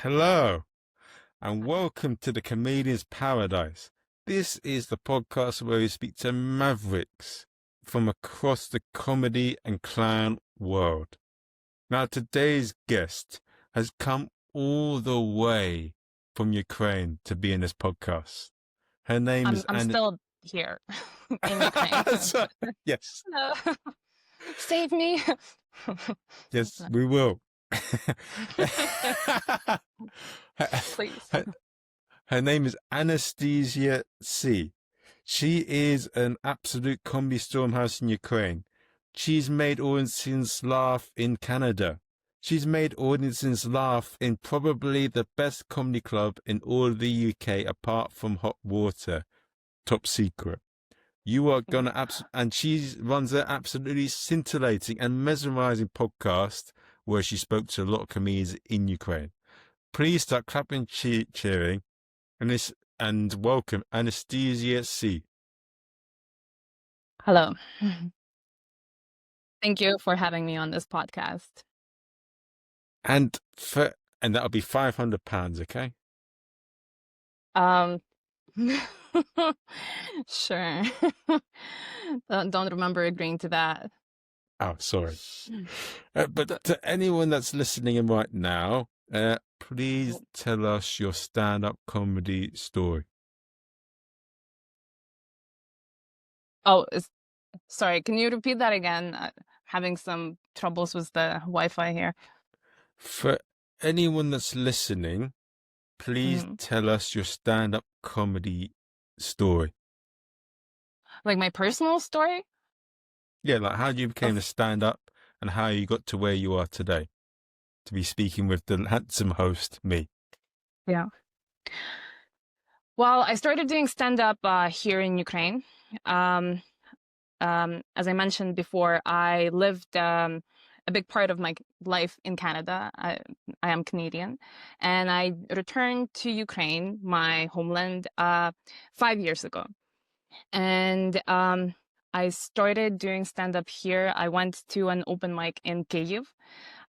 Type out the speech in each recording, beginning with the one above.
Hello, and welcome to the Comedian's Paradise. This is the podcast where we speak to mavericks from across the comedy and clown world. Now, today's guest has come all the way from Ukraine to be in this podcast. Her name I'm is I'm still here in Ukraine. Yes, Uh, Save me. yes, we will. Please. her, her name is Anastasiya Sil. She is an absolute comedy stormhouse in Ukraine. She's made audiences laugh in Canada. She's made audiences laugh in probably the best comedy club in all of the UK apart from Hot Water, Top Secret. You are gonna and she runs an absolutely scintillating and mesmerizing podcast where she spoke to a lot of comedians in Ukraine. Please start clapping, cheering, and welcome Anastasiya Sil. Hello. Thank you for having me on this podcast. And that'll be £500, okay? Um, sure. Don't remember agreeing to that. Oh, sorry. But to anyone that's listening in right now, please tell us your stand-up comedy story. Oh, sorry. Can you repeat that again? Having some troubles with the Wi-Fi here. For anyone that's listening, please tell us your stand-up comedy story. Like my personal story? Yeah, like how you became a stand-up and how you got to where you are today to be speaking with the handsome host, me. Yeah. Well, I started doing stand-up here in Ukraine. As I mentioned before, I lived a big part of my life in Canada. I am Canadian, and I returned to Ukraine, my homeland, 5 years ago. And I started doing stand-up here. I went to an open mic in Kyiv,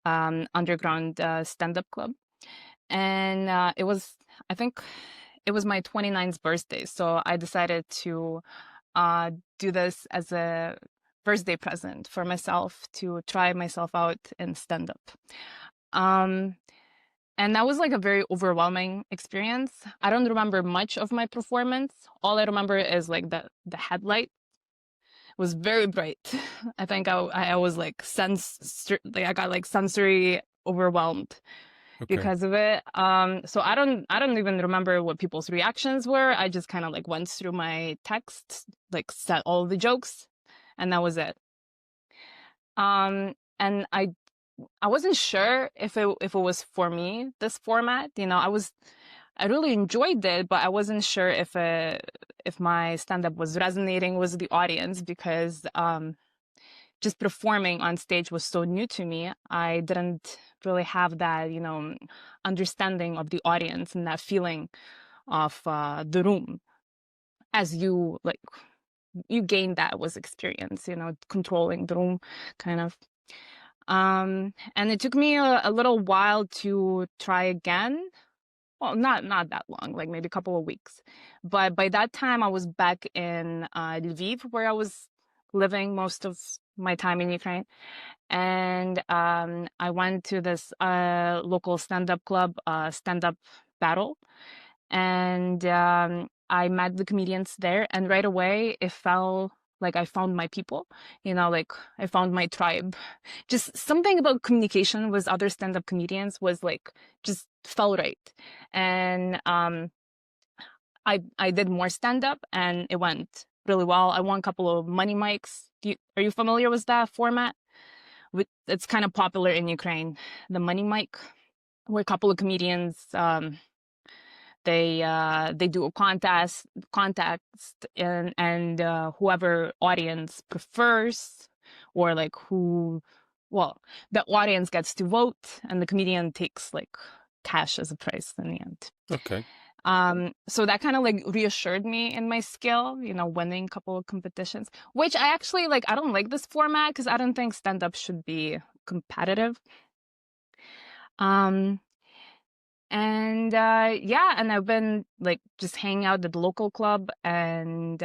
underground stand-up club. And I think it was my 29th birthday. So I decided to do this as a birthday present for myself to try myself out in stand-up. And that was like a very overwhelming experience. I don't remember much of my performance. All I remember is like the headlight was very bright. I think I was like I got like sensory overwhelmed because of it. So I don't even remember what people's reactions were. I just kind of like went through my text, like said all the jokes, and that was it. And I wasn't sure if it was for me, this format. I really enjoyed it, but I wasn't sure if my stand-up was resonating with the audience because just performing on stage was so new to me. I didn't really have that, understanding of the audience and that feeling of the room as you gain that was experience, controlling the room kind of. And it took me a little while to try again. Well, not that long, like maybe a couple of weeks. But by that time, I was back in Lviv, where I was living most of my time in Ukraine. And I went to this local stand-up club, stand-up battle. And I met the comedians there. And right away, it felt like I found my people, like I found my tribe. Just something about communication with other stand-up comedians was like, just felt right. And I did more stand-up and it went really well. I won a couple of money mics. Are you familiar with that format? It's kind of popular in Ukraine, the money mic, where a couple of comedians they do a contest and whoever audience prefers or like the audience gets to vote and the comedian takes like cash as a prize in the end. Okay. So that kind of like reassured me in my skill, winning a couple of competitions, which I actually like. I don't like this format because I don't think stand-up should be competitive. And yeah, and I've been like just hanging out at the local club and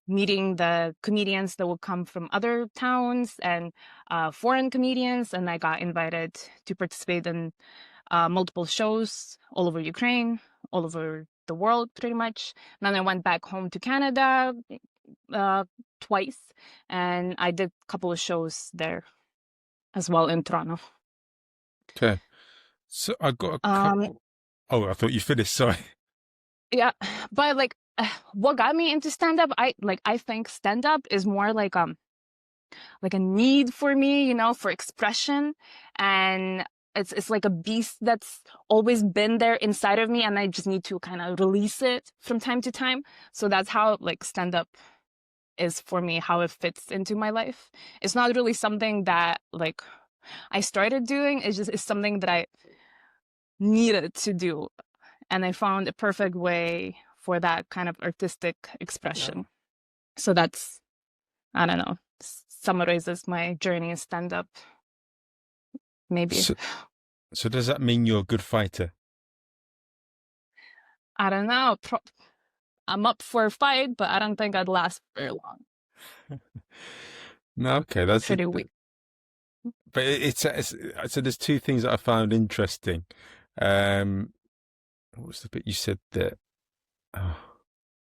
meeting the comedians that will come from other towns and foreign comedians. And I got invited to participate in multiple shows all over Ukraine, all over the world, pretty much. And then I went back home to Canada twice, and I did a couple of shows there as well in Toronto. Okay. So I got a Um, couple. Oh, I thought you finished. Sorry. yeah, but like, what got me into stand up? I think stand up is more like a need for me, you know, for expression, and it's like a beast that's always been there inside of me, and I just need to kind of release it from time to time. So that's how like stand up is for me, how it fits into my life. It's not really something that like I started doing. It's something that I needed to do, and I found a perfect way for that kind of artistic expression. So that's, I don't know, summarizes my journey in stand up, maybe. So does that mean you're a good fighter? I don't know. I'm up for a fight, but I don't think I'd last very long. No, okay, that's Pretty weak. but it's so there's two things that I found interesting. What was the bit you said that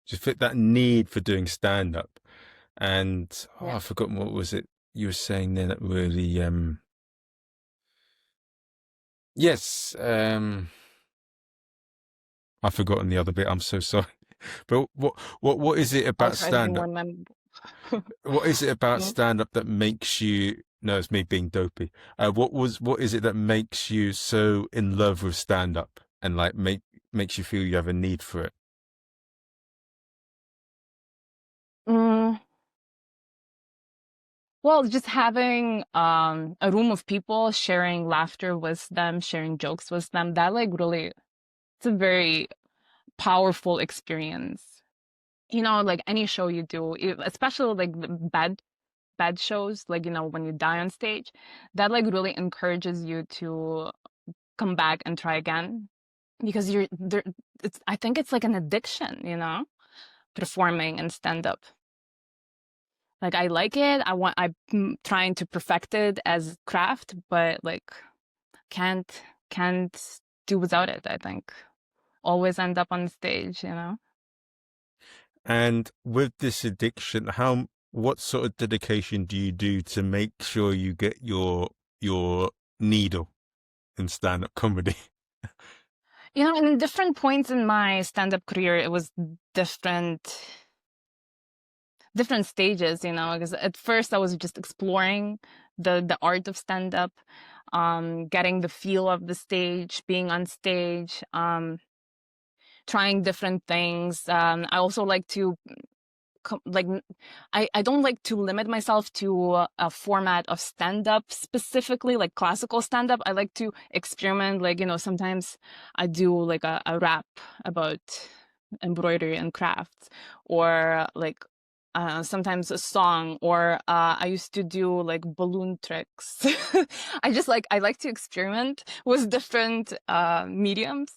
just fit that need for doing stand up, and Yeah. I've forgotten what was it you were saying then that really yes I've forgotten the other bit. I'm so sorry. But what is it I'll about try to be stand more up? memorable. What is it about Mm. stand up that makes you? No, it's me being dopey. What is it that makes you so in love with stand up and like makes you feel you have a need for it? Mm, well, just having a room of people, sharing laughter with them, sharing jokes with them, that like really, it's a very powerful experience. You know, like any show you do, especially like the bad shows, like, you know, when you die on stage, that like really encourages you to come back and try again, because you're there. It's, I think it's like an addiction, you know, performing and stand up. Like I like it. I'm trying to perfect it as craft, but like can't can't do without it, I think. Always end up on stage, you know. And with this addiction, what sort of dedication do you do to make sure you get your needle in stand-up comedy? You know, in different points in my stand-up career, it was different different stages, you know, because at first I was just exploring the art of stand-up, getting the feel of the stage, being on stage, trying different things. I also like to like I don't like to limit myself to a format of stand-up specifically, like classical stand-up. I like to experiment, like, you know, sometimes I do like a rap about embroidery and crafts, or like sometimes a song, or I used to do like balloon tricks. I like to experiment with different mediums,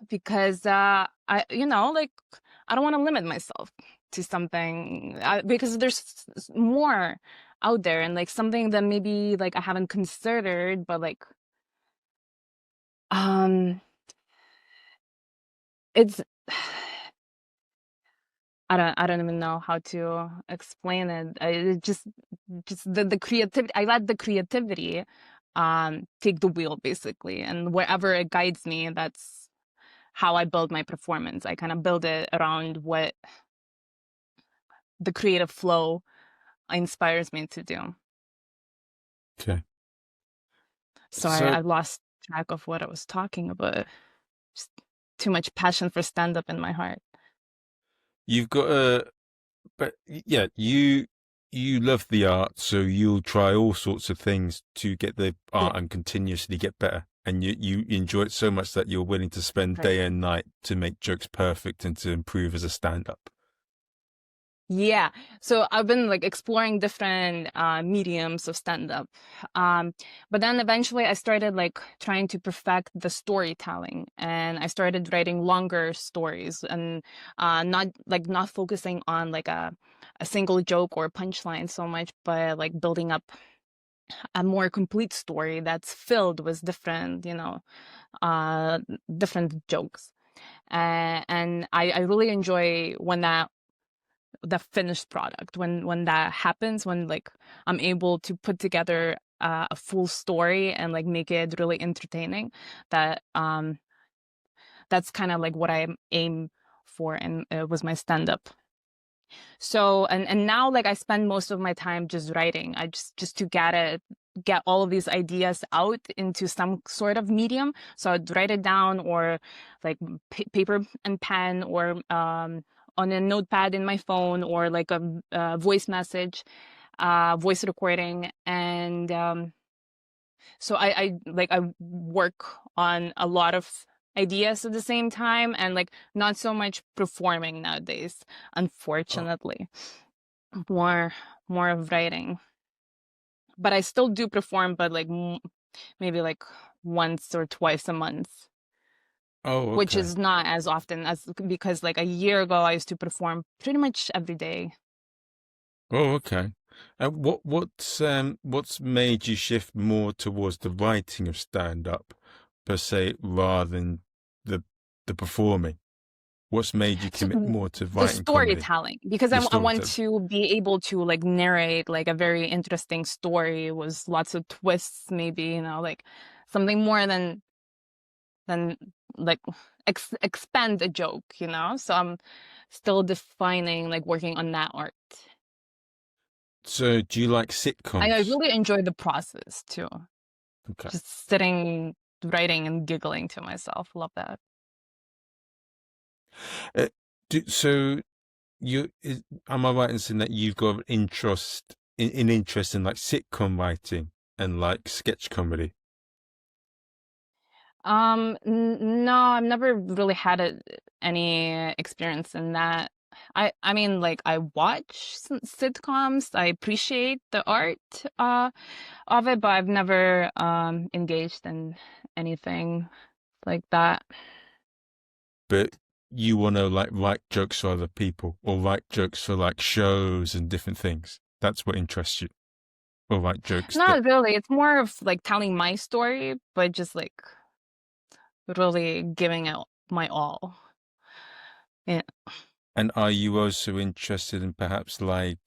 because I, you know, like I don't want to limit myself to something, because there's more out there, and like something that maybe like I haven't considered, but like um it's I don't even know how to explain it. It just the creativity. I let the creativity take the wheel basically, and wherever it guides me, that's how I build my performance. I kind of build it around what the creative flow inspires me to do. Okay. Sorry, So I lost track of what I was talking about. Just too much passion for stand up in my heart. you've got a but yeah, you love the art, so you'll try all sorts of things to get the Yeah, art and continuously get better. And you enjoy it so much that you're willing to spend right. day and night to make jokes perfect and to improve as a stand-up. Yeah. So I've been like exploring different mediums of stand-up. Um, but then eventually I started like trying to perfect the storytelling, and I started writing longer stories, and not focusing on like a single joke or punchline so much, but like building up a more complete story that's filled with different, uh different jokes. And I really enjoy when the finished product, when that happens, when like I'm able to put together a full story and like make it really entertaining. That um that's kind of like what I aim for, and was my stand up. So and now like I spend most of my time just writing. I just to get all of these ideas out into some sort of medium. So I'd write it down, or like paper and pen, or on a notepad in my phone, or like a voice message, voice recording. And so I work on a lot of ideas at the same time, and like not so much performing nowadays, Oh, unfortunately. More more of writing. But I still do perform, but like maybe like once or twice a month, oh, which okay. is not as often as, because like a year ago I used to perform pretty much every day. Oh, okay. What's made you shift more towards the writing of stand up per se rather than the the performing? What's made you So commit more to the writing comedy? storytelling, because The I want storytelling. to be able to like narrate like a very interesting story with lots of twists, maybe, like something more than like expand a joke, so I'm still defining, like working on that art. So do you like I sitcoms? really enjoy the process too, Okay. just sitting, writing and giggling to myself. Love that. Uh, so am I right in saying that you've got an interest in like sitcom writing and like sketch comedy? No, I've never really had any experience in that. I mean, like, I watch sitcoms. I appreciate the art of it, but I've never engaged in anything like that. But you want to like write jokes for other people or write jokes for like shows and different things. That's what interests you. Or write jokes that. Not really. It's more of like telling my story, but just like really giving out my all. Yeah. And are you also interested in perhaps like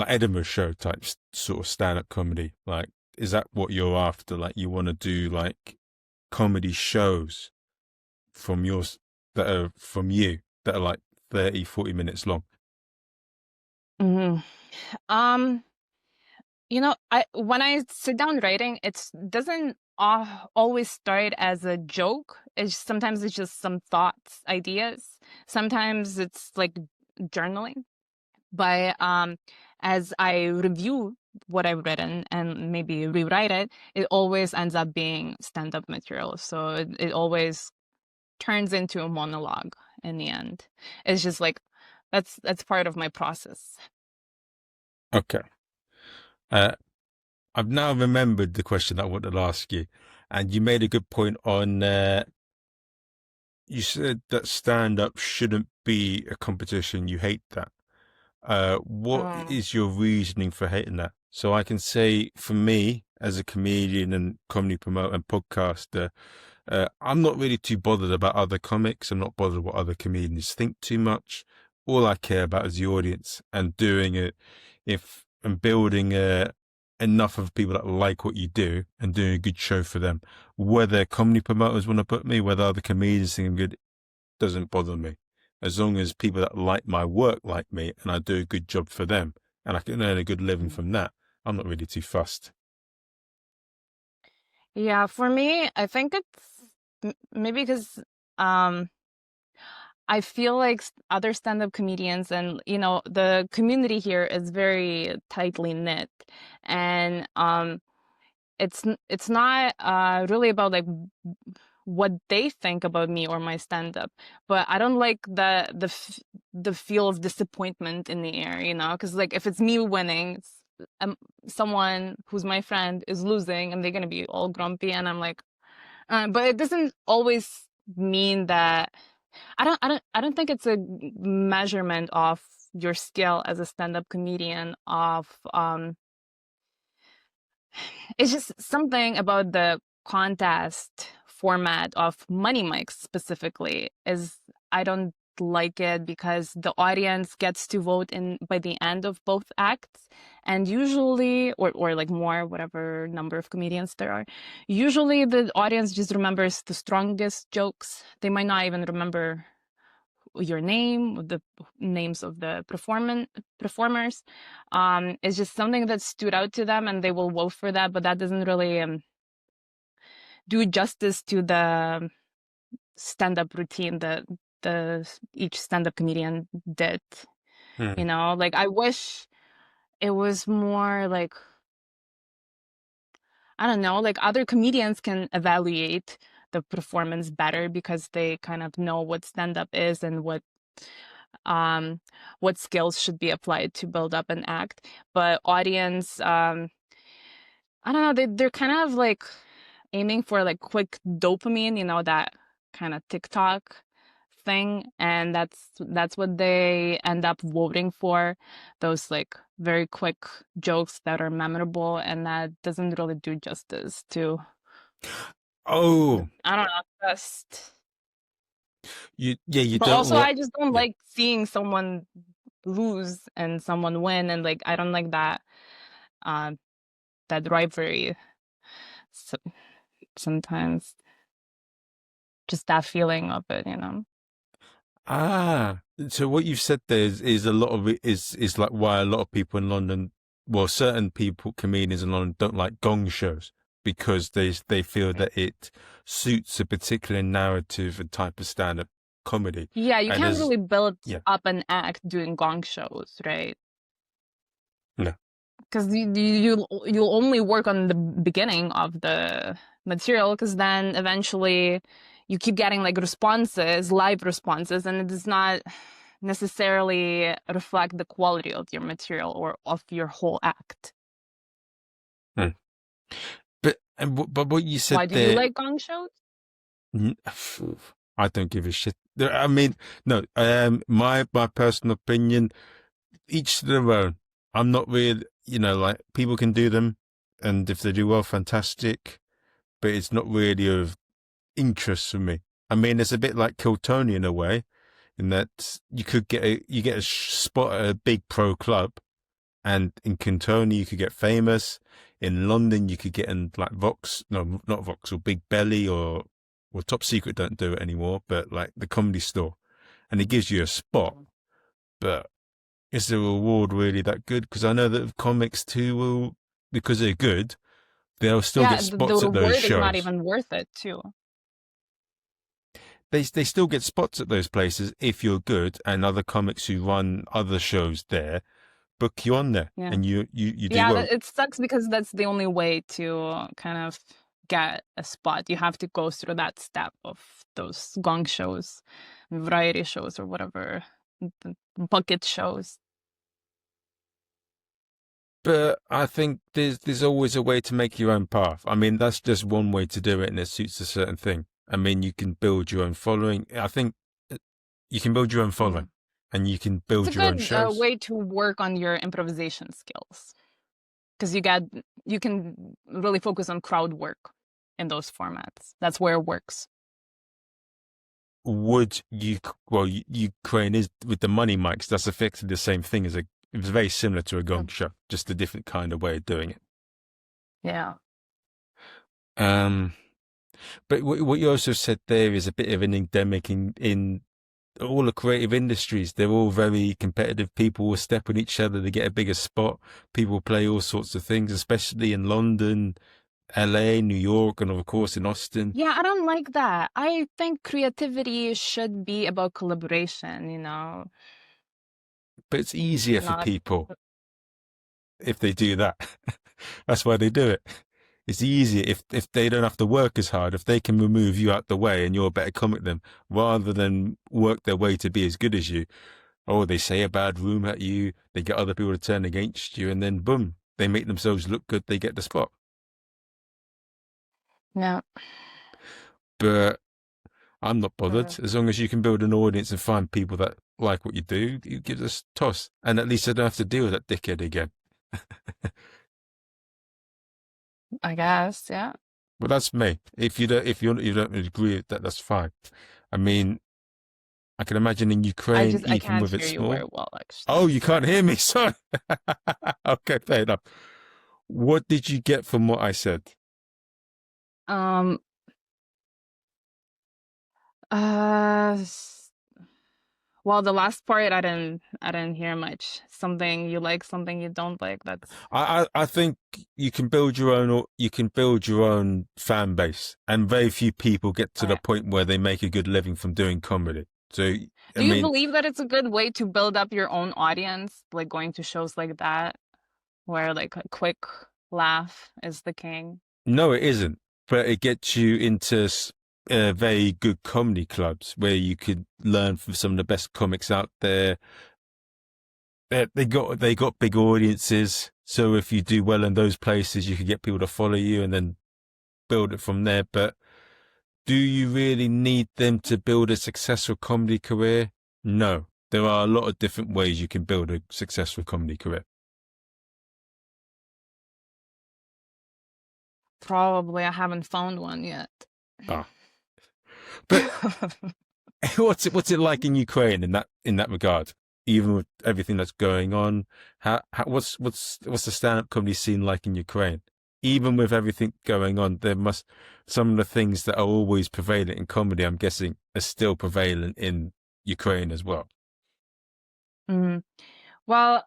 Edinburgh show type sort of stand up comedy? Like, is that what you're after? Like, you want to do like comedy shows from yours that are from you that are like 30, 40 minutes long? hmm Um, I when I sit down writing, it doesn't always start as a joke. Sometimes it's just some thoughts, ideas. Sometimes it's like journaling. But as I review what I've written and maybe rewrite it, it always ends up being stand-up material. So it always turns into a monologue in the end. It's just like that's part of my process. Okay. Uh, I've now remembered the question that I wanted to ask you, and you made a good point on. You said that stand up shouldn't be a competition. You hate that. What Mm. is your reasoning for hating that? So I can say for me, as a comedian and comedy promoter and podcaster, I'm not really too bothered about other comics. I'm not bothered what other comedians think too much. All I care about is the audience and doing it if and building enough of people that like what you do and doing a good show for them. Whether comedy promoters want to put me, whether other comedians think I'm good, doesn't bother me. As long as people that like my work like me and I do a good job for them and I can earn a good living from that, I'm not really too fussed. Yeah, for me, I think it's maybe because um I feel like other stand-up comedians, and the community here is very tightly knit, and it's not really about like what they think about me or my stand-up, but I don't like the feel of disappointment in the air, you know, because like if it's me winning, someone who's my friend is losing, and they're gonna be all grumpy, and I'm like, but it doesn't always mean that. I don't think it's a measurement of your skill as a stand-up comedian. It's just something about the contest format of money mics specifically is I don't like it because the audience gets to vote in by the end of both acts, and usually or like more, whatever number of comedians there are, usually the audience just remembers the strongest jokes. They might not even remember your name, the names of the performers. It's just something that stood out to them, and they will vote for that. But that doesn't really do justice to the stand-up routine that each stand-up comedian did. You know, like I wish it was more like, I don't know, like other comedians can evaluate the performance better because they kind of know what stand-up is and what skills should be applied to build up an act. But audience, I don't know, they're kind of like aiming for like quick dopamine, you know, that kind of TikTok thing, and that's what they end up voting for, those like very quick jokes that are memorable, and that doesn't really do justice to, Oh, I don't know, just. you But don't also want. I just don't Yeah. like seeing someone lose and someone win, and like I don't like that uh that rivalry. So, sometimes just that feeling of it, you know. Ah, so what you've said there is a lot of it is like why a lot of people in London, well, certain people, comedians in London, don't like gong shows because they feel that it suits a particular narrative and type of stand-up comedy. Yeah, you And can't as really build yeah, up an act doing gong shows, right? no. Because you'll only work on the beginning of the material, because then eventually you keep getting like responses, live responses, and it does not necessarily reflect the quality of your material or of your whole act. Hmm. But what you said Why do you there, like gong shows? n- I don't give a shit. I mean, no. My personal opinion, each to their own. I'm not really, like people can do them, and if they do well, fantastic. But it's not really of interest for me. I mean, it's a bit like Kiltony in a way, in that you get a spot at a big pro club, and in Kiltony you could get famous. In London you could get in like Vox, no, not Vox, or Big Belly, or Top Secret don't do it anymore, but like the Comedy Store, and it gives you a spot. But is the reward really that good? Because I know that comics too will, because they're good, they'll still Yeah, get the spots at those reward is not shows. even worth it, too. They still get spots at those places if you're good, and other comics who run other shows there book you on there, Yeah. and you do Yeah, well. it sucks because that's the only way to kind of get a spot. You have to go through that step of those gong shows, variety shows, or whatever, the bucket shows. But I think there's always a way to make your own path. I mean, that's just one way to do it, and it suits a certain thing. I mean, you can build your own following. I think you can build your own Yeah. following, and you can It's a build your own good shows. way to work on your improvisation skills, because you can really focus on crowd work in those formats. That's where it works. Would you? Well, Ukraine is with the money mics. That's effectively the same thing as a. It was very similar to a gong show, just a different kind of way of doing it. Yeah. Um, but what you also said there is a bit of an endemic in all the creative industries. They're all very competitive. People will step on each other to get a bigger spot. People play all sorts of things, especially in London, LA, New York, and of course in Austin. Yeah, I don't like that. I think creativity should be about collaboration, you know, But it's easier for not. people if they do that. That's why they do it. It's easier if they don't have to work as hard, if they can remove you out the way and you're a better comic than them, rather than work their way to be as good as you. Oh, they say a bad rumor at you, they get other people to turn against you, and then boom, they make themselves look good, they get the spot. Yeah. But I'm not bothered. As long as you can build an audience and find people that like what you do, you give us a toss. And at least I don't have to deal with that dickhead again. I guess, yeah. But that's me. If you don't agree with that, that's fine. I mean, I can imagine in Ukraine, I even can't with it hear you very small. well, actually. Oh, you can't hear me. Sorry. Okay, fair enough. What did you get from what I said? Um, uh, well, the last part I didn't hear much. Something you like, something you don't like. That's I think you can build your own fan base, and very few people get to the right. point where they make a good living from doing comedy. So I Do you mean, believe that it's a good way to build up your own audience, like going to shows like that, where like a quick laugh is the king? no, it isn't. But it gets you into very good comedy clubs where you could learn from some of the best comics out there. They got big audiences, so if you do well in those places, you can get people to follow you and then build it from there. But do you really need them to build a successful comedy career? No. There are a lot of different ways you can build a successful comedy career. Probably I haven't found one yet. Ah. But what's it like in Ukraine in that regard? Even with everything that's going on, what's the stand-up comedy scene like in Ukraine? Even with everything going on, there must some of the things that are always prevalent in comedy, I'm guessing, are still prevalent in Ukraine as well. Mm. Well,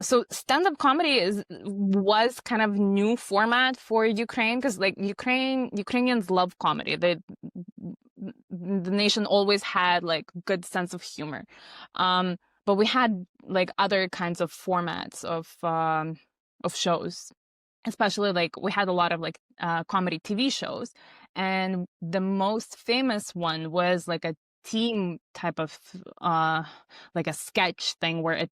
so stand-up comedy was kind of new format for Ukraine because like Ukrainians love comedy. The nation always had like good sense of humor. Um, but we had like other kinds of formats of shows, especially like we had a lot of like comedy TV shows, and the most famous one was like a team type of uh like a sketch thing where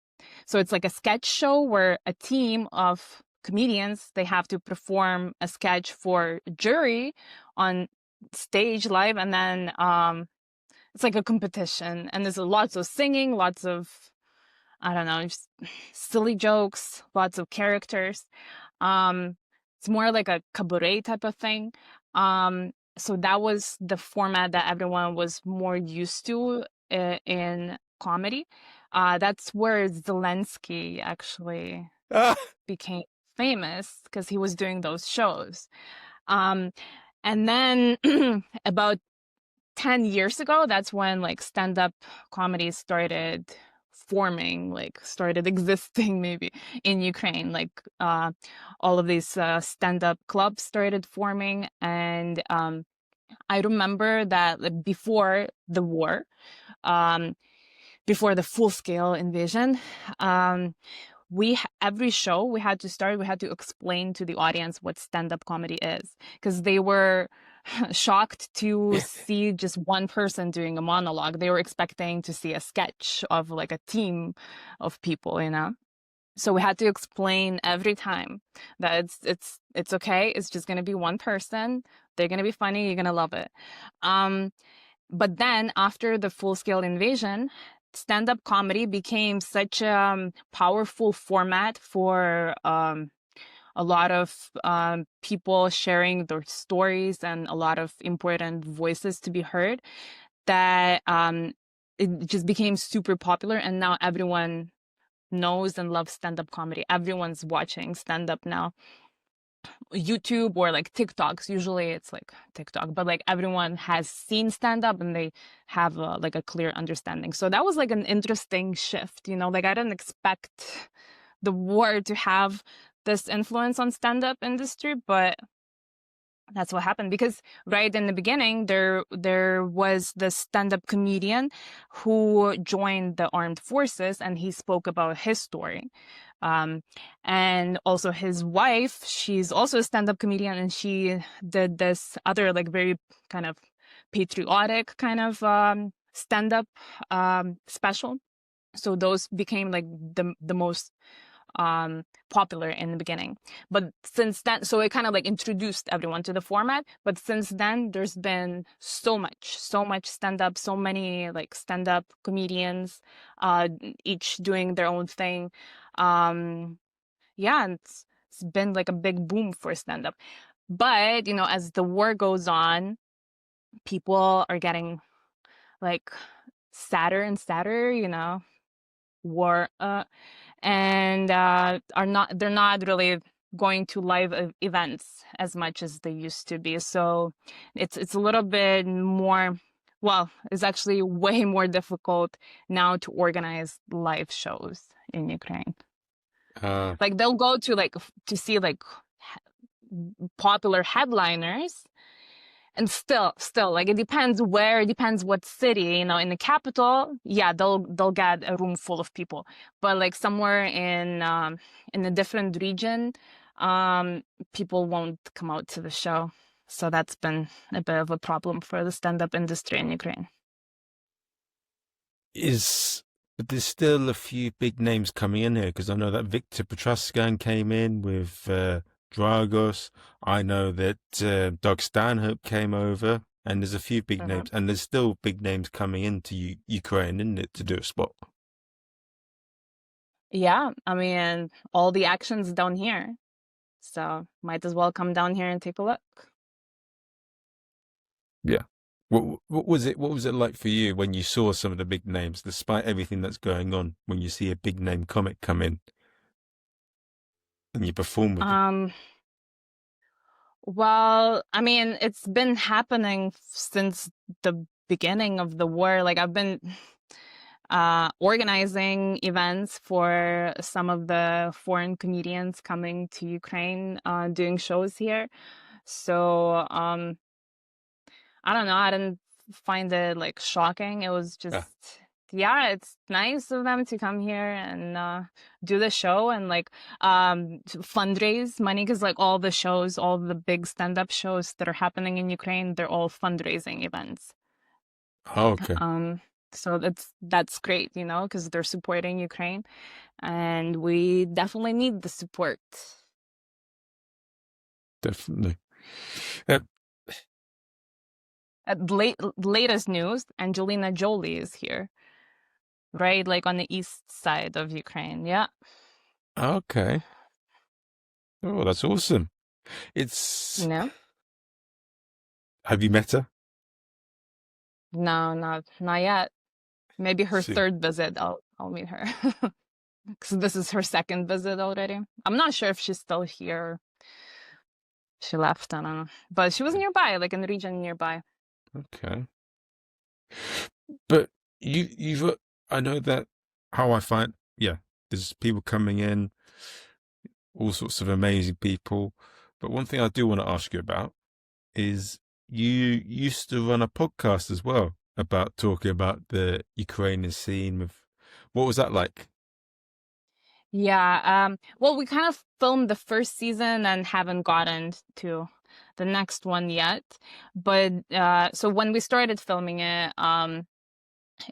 so it's like a sketch show where a team of comedians they have to perform a sketch for jury on stage live, and then it's like a competition, and there's lots of singing, lots of I don't know, just silly jokes, lots of characters. It's more like a cabaret type of thing. So that was the format that everyone was more used to in comedy. That's where Zelensky actually Ah, became famous because he was doing those shows. Um, and then about 10 years ago, that's when like stand-up comedy started forming, like started existing maybe in Ukraine. Like all of these stand-up clubs started forming. And I remember that like, before the war, um, before the full-scale invasion, every show we had to explain to the audience what stand-up comedy is because they were shocked to see just one person doing a monologue. They were expecting to see a sketch of like a team of people, you know. So we had to explain every time that it's okay. It's just gonna be one person. They're gonna be funny. You're gonna love it. Um, but then after the full-scale invasion, stand-up comedy became such a powerful format for a lot of people sharing their stories and a lot of important voices to be heard that it just became super popular, and now everyone knows and loves stand-up comedy. Everyone's watching stand-up now. YouTube or like TikToks. Usually it's like TikTok, but like everyone has seen stand up and they have like a clear understanding. So that was like an interesting shift, you know, like I didn't expect the war to have this influence on stand up industry, but That's what happened, because right in the beginning there was the stand-up comedian who joined the armed forces, and he spoke about his story. And also his wife, she's also a stand-up comedian, and she did this other like very kind of patriotic kind of stand-up special. So those became like the most popular in the beginning. But since then, so it kind of like introduced everyone to the format. But since then, there's been so much stand-up, so many like stand-up comedians, each doing their own thing. Yeah, and it's been like a big boom for stand-up. But, you know, as the war goes on, people are getting like sadder and sadder, you know, war, and they're not really going to live events as much as they used to be. So it's a little bit more, well, it's actually way more difficult now to organize live shows in Ukraine. Like they'll go to like to see like popular headliners, and still like it depends where, it depends what city, you know. In the capital, yeah, they'll get a room full of people, but like somewhere in a different region, people won't come out to the show. So that's been a bit of a problem for the stand-up industry in Ukraine. But there's still a few big names coming in here, because I know that Victor Petrosyan came in with Dragos. I know that Doug Stanhope came over, and there's a few big names, and there's still big names coming into Ukraine, isn't it, to do a spot? Yeah, I mean, all the action's down here, so might as well come down here and take a look. Yeah. What was it? What was it like for you when you saw some of the big names, despite everything that's going on? When you see a big name comic come in and you perform with them? Well, I mean, it's been happening since the beginning of the war. Like I've been organizing events for some of the foreign comedians coming to Ukraine, doing shows here. So I don't know. I didn't find it like shocking. It was just, yeah, it's nice of them to come here and do the show and like to fundraise money, because like all the shows, all the big stand-up shows that are happening in Ukraine, they're all fundraising events. Oh, okay. So that's great, you know, because they're supporting Ukraine, and we definitely need the support. Definitely. At latest news, Angelina Jolie is here, right? Like on the east side of Ukraine. Yeah. Okay. Oh, that's awesome. It's. No, Have you met her? no, not yet. Maybe her See. third visit, I'll meet her. Because this is her second visit already. I'm not sure if she's still here. She left, I don't know. But she was nearby, like in the region nearby. Okay. But you've I know that how I find, yeah, there's people coming in, all sorts of amazing people. But one thing I do want to ask you about is you used to run a podcast as well about talking about the Ukrainian scene. What was that like? Yeah, well, we kind of filmed the first season and haven't gotten to the next one yet. But so when we started filming it,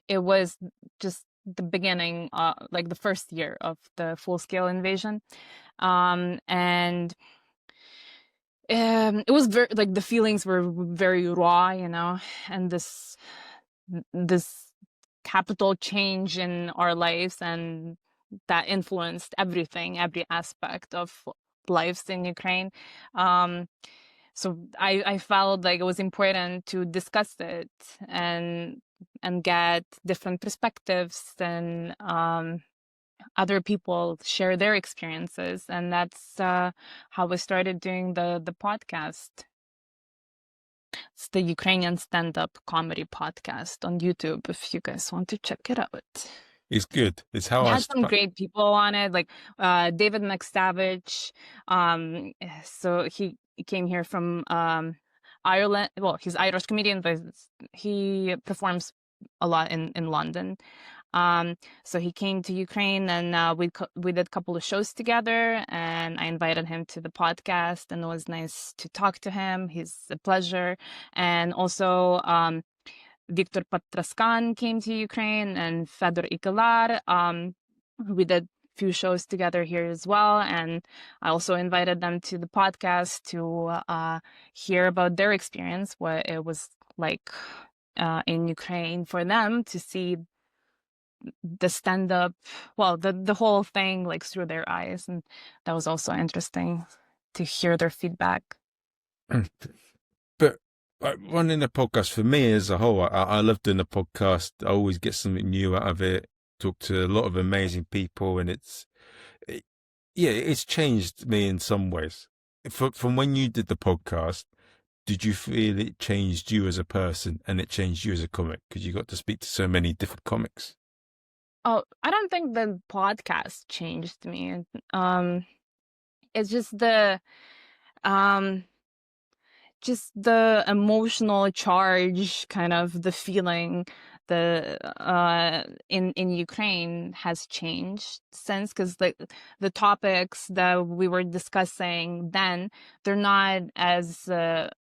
it was just the beginning, like the first year of the full-scale invasion. And it was very like the feelings were very raw, you know, and this capital change in our lives, and that influenced everything, every aspect of lives in Ukraine. So I felt like it was important to discuss it and get different perspectives, and other people share their experiences, and that's how we started doing the podcast. It's the Ukrainian stand-up comedy podcast on YouTube, if you guys want to check it out. It's good. It's how We I had some great people on it, like David McSavage. So came here from Ireland. Well, he's Irish comedian, but he performs a lot in London. So he came to Ukraine, and we did a couple of shows together, and I invited him to the podcast, and it was nice to talk to him. He's a pleasure. And also Victor Patraskan came to Ukraine, and Fedor Ikelar. We did few shows together here as well, and I also invited them to the podcast to hear about their experience, what it was like in Ukraine for them to see the stand-up, well, the whole thing like through their eyes, and that was also interesting to hear their feedback. But running a podcast for me as a whole, I love doing a podcast. I always get something new out of it. Talk to a lot of amazing people, and it's changed me in some ways. From when you did the podcast, did you feel it changed you as a person and it changed you as a comic because you got to speak to so many different comics? Oh, I don't think the podcast changed me. It's just the emotional charge, kind of the feeling in Ukraine has changed since, because the topics that we were discussing then, they're not as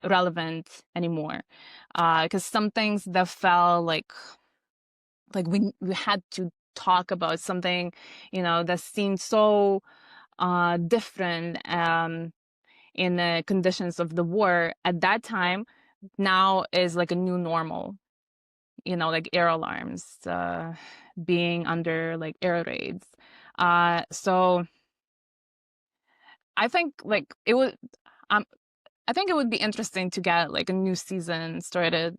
relevant anymore, because some things that felt like we had to talk about something, that seemed so different in the conditions of the war at that time, now is like a new normal, like air alarms, being under like air raids. So I think like it would, I think it would be interesting to get like a new season started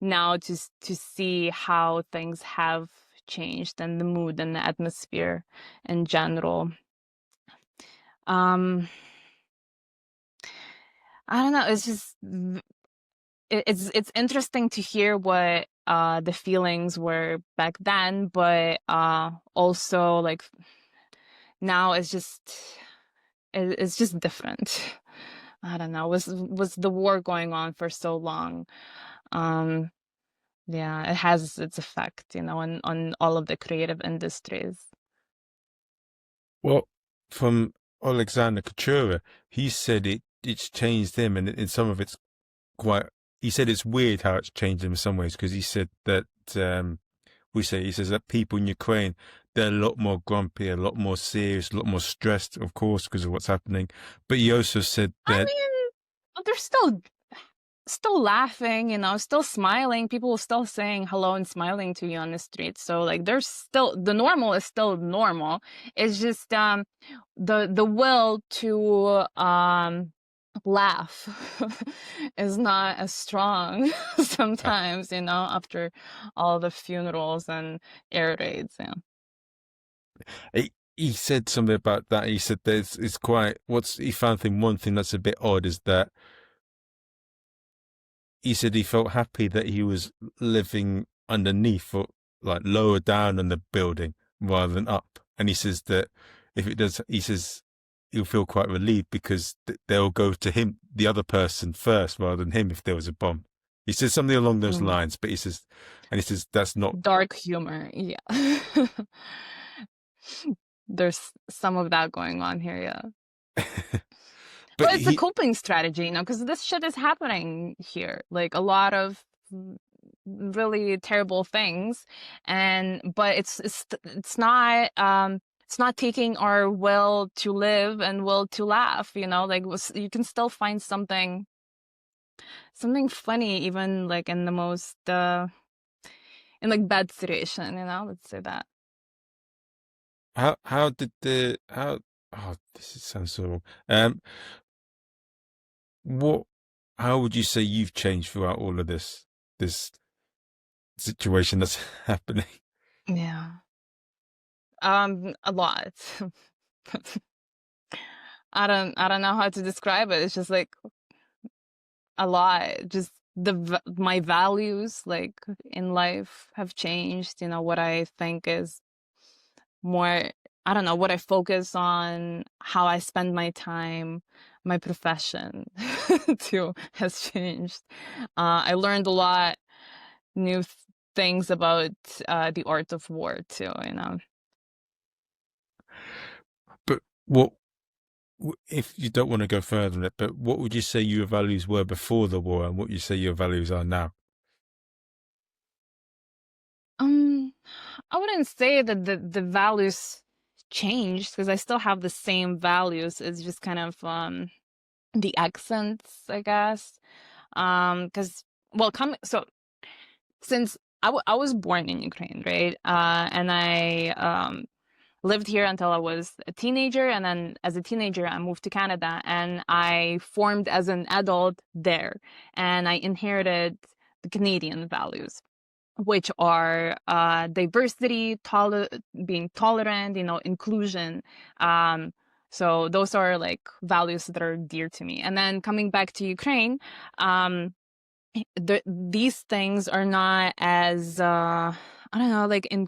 now to see how things have changed and the mood and the atmosphere in general. I don't know. It's just it's interesting to hear what the feelings were back then, but also like now it's just different. I don't know. Was the war going on for so long? Yeah, it has its effect, on all of the creative industries. Well, from Alexander Kachura, he said it's changed him, and in some of it's quite. He said it's weird how it's changed him in some ways because he said that he says that people in Ukraine, they're a lot more grumpy, a lot more serious, a lot more stressed, of course, because of what's happening. But he also said I that mean, they're still laughing, still smiling. People are still saying hello and smiling to you on the street. So like there's still, the normal is still normal. It's just the will to laugh is not as strong sometimes, after all the funerals and air raids. Yeah. he said something about that. He said that it's quite. He found one thing that's a bit odd is that he said he felt happy that he was living underneath or like lower down in the building rather than up. And he says that if it does, he says he'll feel quite relieved because they'll go to him, the other person first rather than him if there was a bomb. He says something along those lines, but he says that's not dark humor. Yeah. There's some of that going on here. Yeah. But it's a coping strategy, because this shit is happening here. Like a lot of really terrible things, but it's not taking our will to live and will to laugh. Like you can still find something funny even like in the most in like bad situation. Let's say that. How did oh, this sounds so wrong. How would you say you've changed throughout all of this situation that's happening? Yeah. A lot. I don't know how to describe it. It's just like a lot. Just my values like in life have changed. What I think is more, I don't know, what I focus on, how I spend my time, my profession too has changed. I learned a lot new things about the art of war too, you know. But what, if you don't want to go further on it, but what would you say your values were before the war and what you say your values are now? Um, I wouldn't say that the values changed because I still have the same values. It's just kind of the accents, I guess. Because well, come so since I was born in Ukraine, right? And I lived here until I was a teenager, and then as a teenager, I moved to Canada, and I formed as an adult there, and I inherited the Canadian values, which are diversity, being tolerant, you know, inclusion. Um, so those are like values that are dear to me. And then coming back to Ukraine, these things are not as I don't know, like in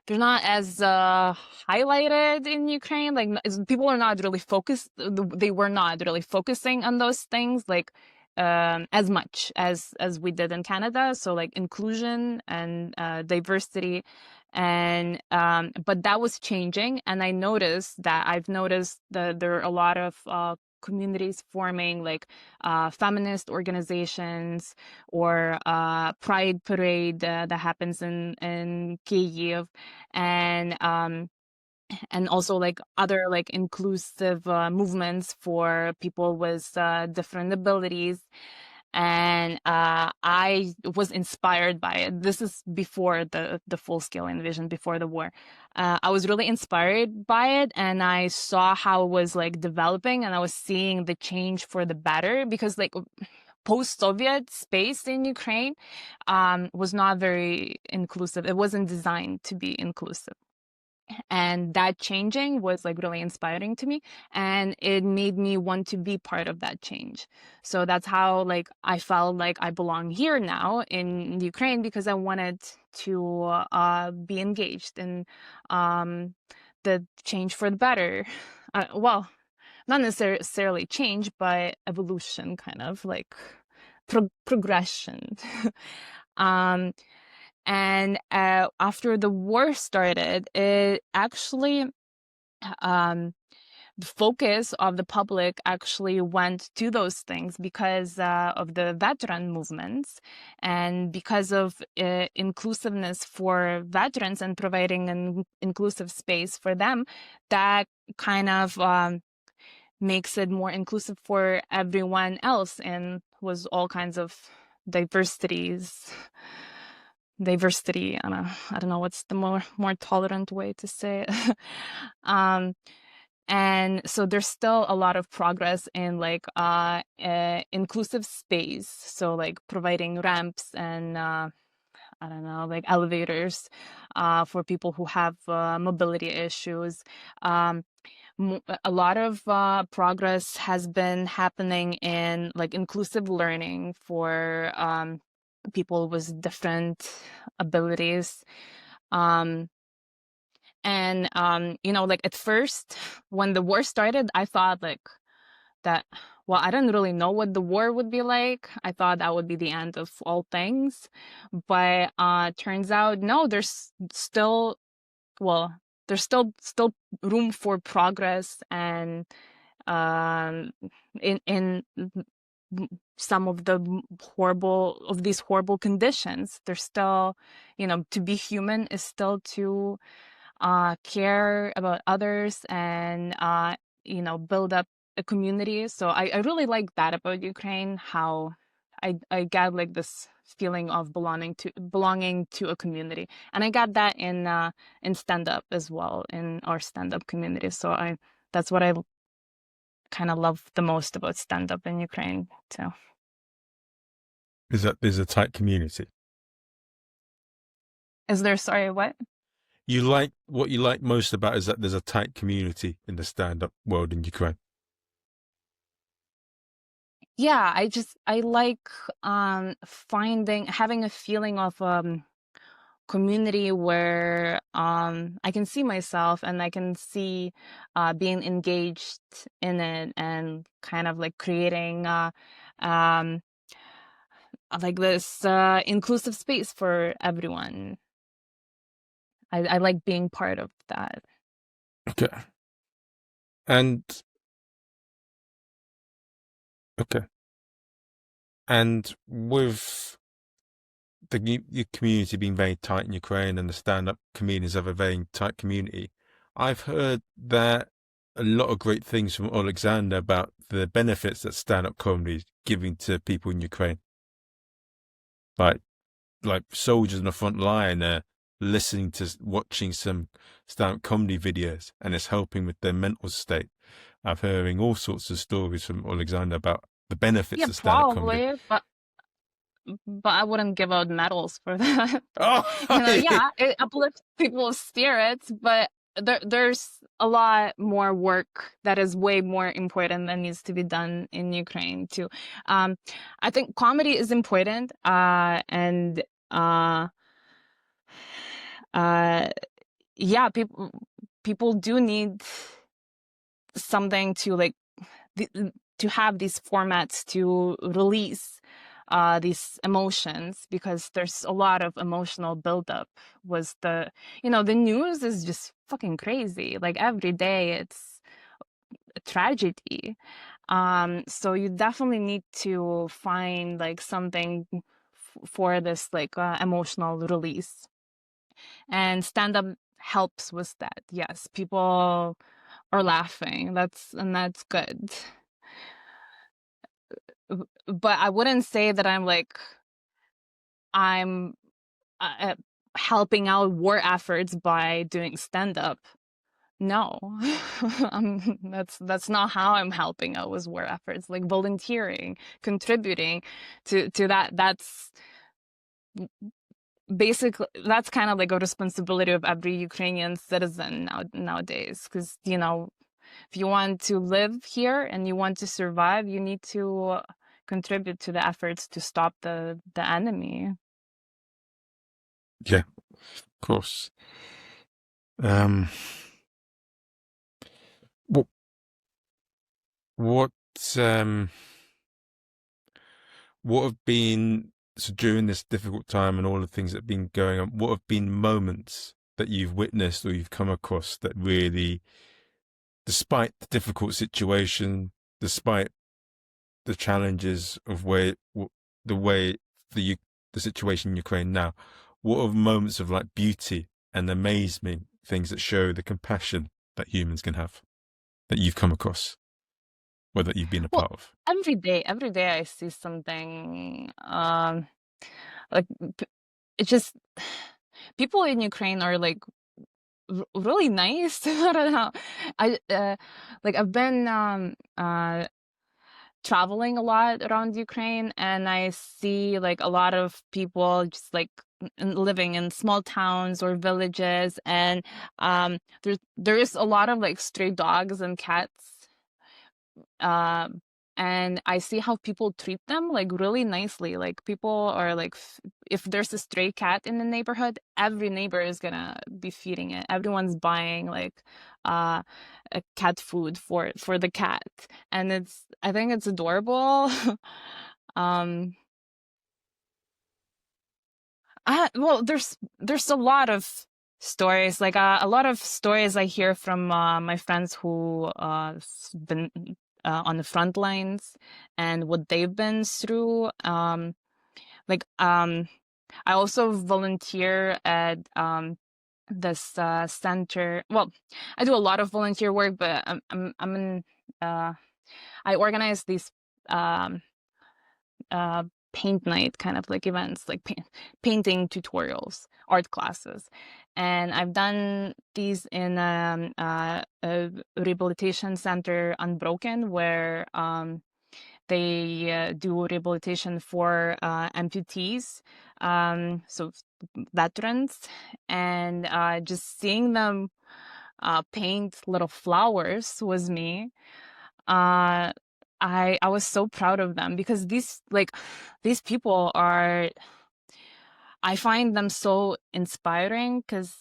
they're not as highlighted in Ukraine. Like people are not really focused. They were not really focusing on those things like as much as we did in Canada. So like inclusion and diversity, and but that was changing. And I've noticed that there are a lot of communities forming, like feminist organizations or pride parade that happens in Kyiv, and and also like other like inclusive movements for people with different abilities. And I was inspired by it. This is before the full scale invasion, before the war. I was really inspired by it, and I saw how it was like developing, and I was seeing the change for the better, because like post-Soviet space in Ukraine was not very inclusive. It wasn't designed to be inclusive. And that changing was like really inspiring to me, and it made me want to be part of that change. So that's how like I felt like I belong here now in Ukraine, because I wanted to be engaged in um, the change for the better. Well, not necessarily change, but evolution, kind of like progression. um, and after the war started, it actually um, the focus of the public actually went to those things because of the veteran movements, and because of inclusiveness for veterans and providing an inclusive space for them. That kind of makes it more inclusive for everyone else, and was all kinds of diversities diversity. I don't know what's the more tolerant way to say it. um and so there's still a lot of progress in like inclusive space, so like providing ramps and I don't know, like elevators for people who have mobility issues. um a lot of progress has been happening in like inclusive learning for people with different abilities. Um, and you know, like at first, when the war started, I thought like that, well, I didn't really know what the war would be like. I thought that would be the end of all things. But turns out, no, there's still, well, there's still room for progress, and um, in some of these horrible conditions. There's still, you know, to be human is still to care about others, and you know, build up a community. So I really like that about Ukraine, how I got like this feeling of belonging to a community, and I got that in stand up as well, in our stand up community. So I that's what I kind of love the most about stand up in Ukraine too. Is that there's a tight community? Is there, sorry, what? You like what you like most about is that there's a tight community in the stand-up world in Ukraine. Yeah, I like having a feeling of community where I can see myself and I can see being engaged in it and kind of like creating um, like this inclusive space for everyone. I like being part of that. Okay. And okay. And with the community being very tight in Ukraine and the stand-up comedians have a very tight community, I've heard that a lot of great things from Alexander about the benefits that stand-up comedy is giving to people in Ukraine. Like soldiers on the front line listening to watching some stand-up comedy videos, and it's helping with their mental state. I'm hearing all sorts of stories from Alexander about the benefits Yeah, of stand-up comedy. probably, but I wouldn't give out medals for that. Oh, Yeah, it uplifts people's spirits, but there's a lot more work that is way more important that needs to be done in Ukraine too. Um, I think comedy is important, and uh, uh, yeah, people do need something to like th- to have these formats to release these emotions, because there's a lot of emotional buildup. Was the news is just fucking crazy. Like every day it's a tragedy. So you definitely need to find like something for this like emotional release, and stand up helps with that. Yes, people are laughing. That's good. But I wouldn't say that I'm uh, helping out war efforts by doing stand up. No, that's not how I'm helping out with war efforts. Like volunteering, contributing to that. That's basically that's kind of like a responsibility of every Ukrainian citizen nowadays. Because if you want to live here and you want to survive, you need to contribute to the efforts to stop the enemy. yeah, of course. Um, what what um what have been, so during this difficult time and all the things that have been going on, what have been moments that you've witnessed or you've come across that really, despite the difficult situation, despite the challenges of the way the situation in Ukraine now, what are moments of like beauty and amazing things that show the compassion that humans can have that you've come across or that you've been a Well, part of? every day I see something like it's just people in Ukraine are like really nice. I don't know. I've been traveling a lot around Ukraine, and I see like a lot of people just like living in small towns or villages, and there is a lot of like stray dogs and cats, um and I see how people treat them like really nicely. Like people are like, if there's a stray cat in the neighborhood, every neighbor is gonna be feeding it. Everyone's buying like uh cat food for the cat, and I think it's adorable. um well, there's a lot of stories, like a lot of stories I hear from my friends who been on the front lines and what they've been through. Like I also volunteer at this center. Well, I do a lot of volunteer work, but I'm in. I organize these um, uh, paint night kind of like events, like painting tutorials, art classes. And I've done these in a rehabilitation center, Unbroken, where they do rehabilitation for amputees, so veterans, and just seeing them paint little flowers was me. uh I was so proud of them, because these people are I find them so inspiring because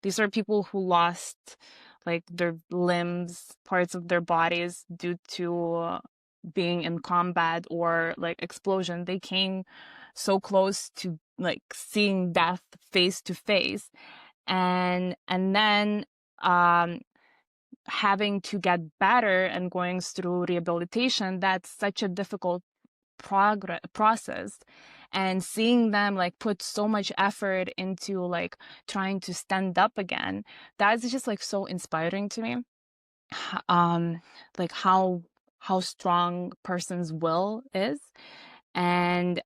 these are people who lost like their limbs, parts of their bodies due to being in combat or like explosion. They came so close to like seeing death face to face, and then um having to get better and going through rehabilitation. That's such a difficult process, and seeing them like put so much effort into like trying to stand up again, that's just like so inspiring to me. um like how strong person's will is, and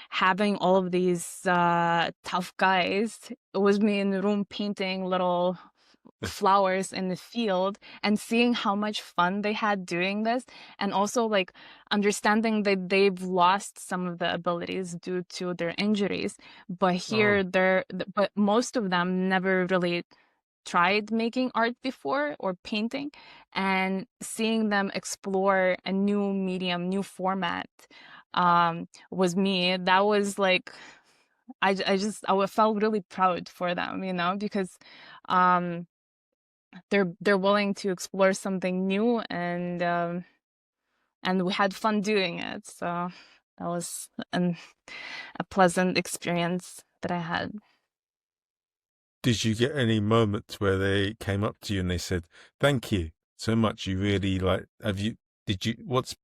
having all of these tough guys with me in the room painting little flowers in the field, and seeing how much fun they had doing this, and also like understanding that they've lost some of the abilities due to their injuries, but Oh, here but most of them never really tried making art before or painting, and seeing them explore a new medium, new format, was me. That was like I felt really proud for them, because um they're willing to explore something new, and we had fun doing it. So that was a pleasant experience that I had. did you get any moments where they came up to you and they said, "Thank you so much. You really like." Have you? Did you? What's?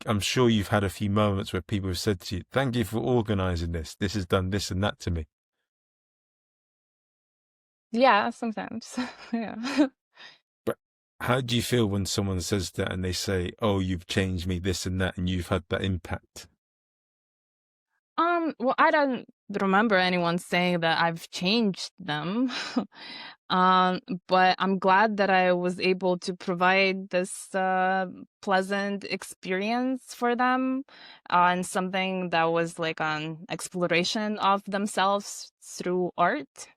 I'm sure you've had a few moments where people have said to you, "Thank you for organising this. This has done this and that to me." Yeah, sometimes. Yeah. But how do you feel when someone says that and they say, "Oh, you've changed me, this and that," and you've had that impact? Well, I don't remember anyone saying that I've changed them. But I'm glad that I was able to provide this pleasant experience for them, and something that was like an exploration of themselves through art.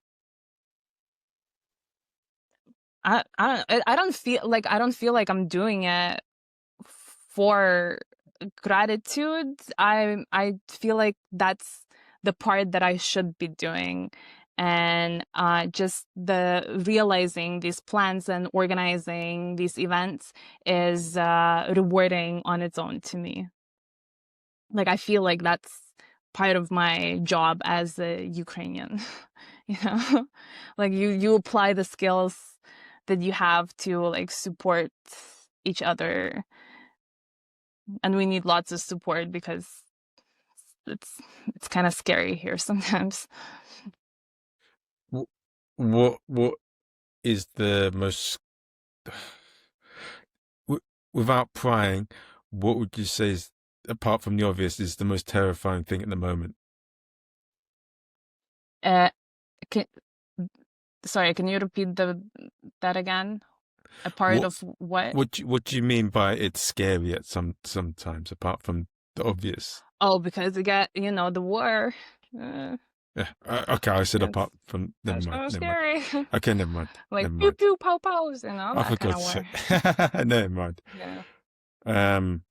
I don't feel like I'm doing it for gratitude. I feel like that's the part that I should be doing, and just the realizing these plans and organizing these events is rewarding on its own to me. Like I feel like that's part of my job as a Ukrainian. you know, like you apply the skills that you have to like support each other, and we need lots of support because it's it's kind of scary here sometimes. Wh- what is the most without prying? What would you say is, apart from the obvious, is the most terrifying thing at the moment? Uh, can, sorry, can you repeat that again? A part What of what? what do you mean by it's scary at sometimes, apart from the obvious? Oh, because we got the war. Uh, Yeah. Okay, I said that's apart from. Never that's mind. kind of Never mind. scary. Okay, never mind. Like Never pew mind. pew pow pows, Oh, that for kind of God's war. sake. Never mind. Yeah. Um.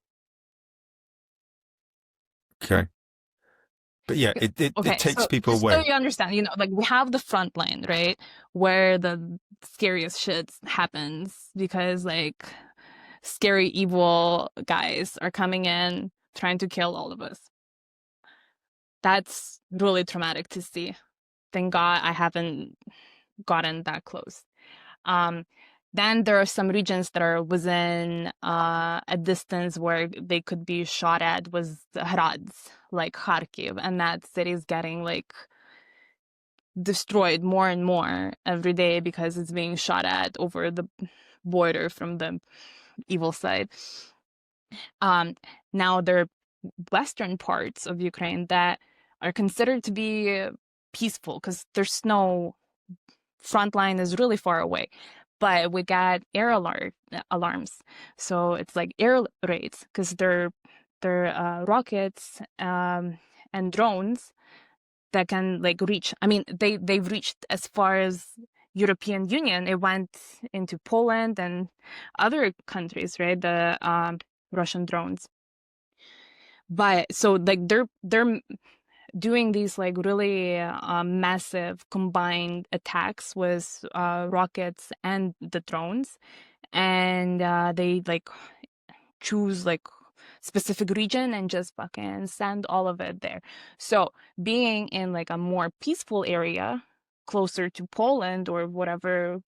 Okay. But yeah, it Okay, takes so people just so away. you understand, like we have the front line, right? Where the scariest shit happens because like scary evil guys are coming in trying to kill all of us. That's really traumatic to see. Thank God I haven't gotten that close. Um, then there are some regions that are within a distance where they could be shot at with hrads, like Kharkiv, and that city is getting like destroyed more and more every day because it's being shot at over the border from the evil side. Um, Now there are western parts of Ukraine that are considered to be peaceful because there's no front line is really far away. But we got alarms, so it's like air raids because they're rockets and drones that can like reach. I mean, they've reached as far as European Union. It went into Poland and other countries, right? The Russian drones. But so like they're doing these like really massive combined attacks with rockets and the drones, and they like choose like specific region and just fucking send all of it there. So being in like a more peaceful area closer to Poland or whatever,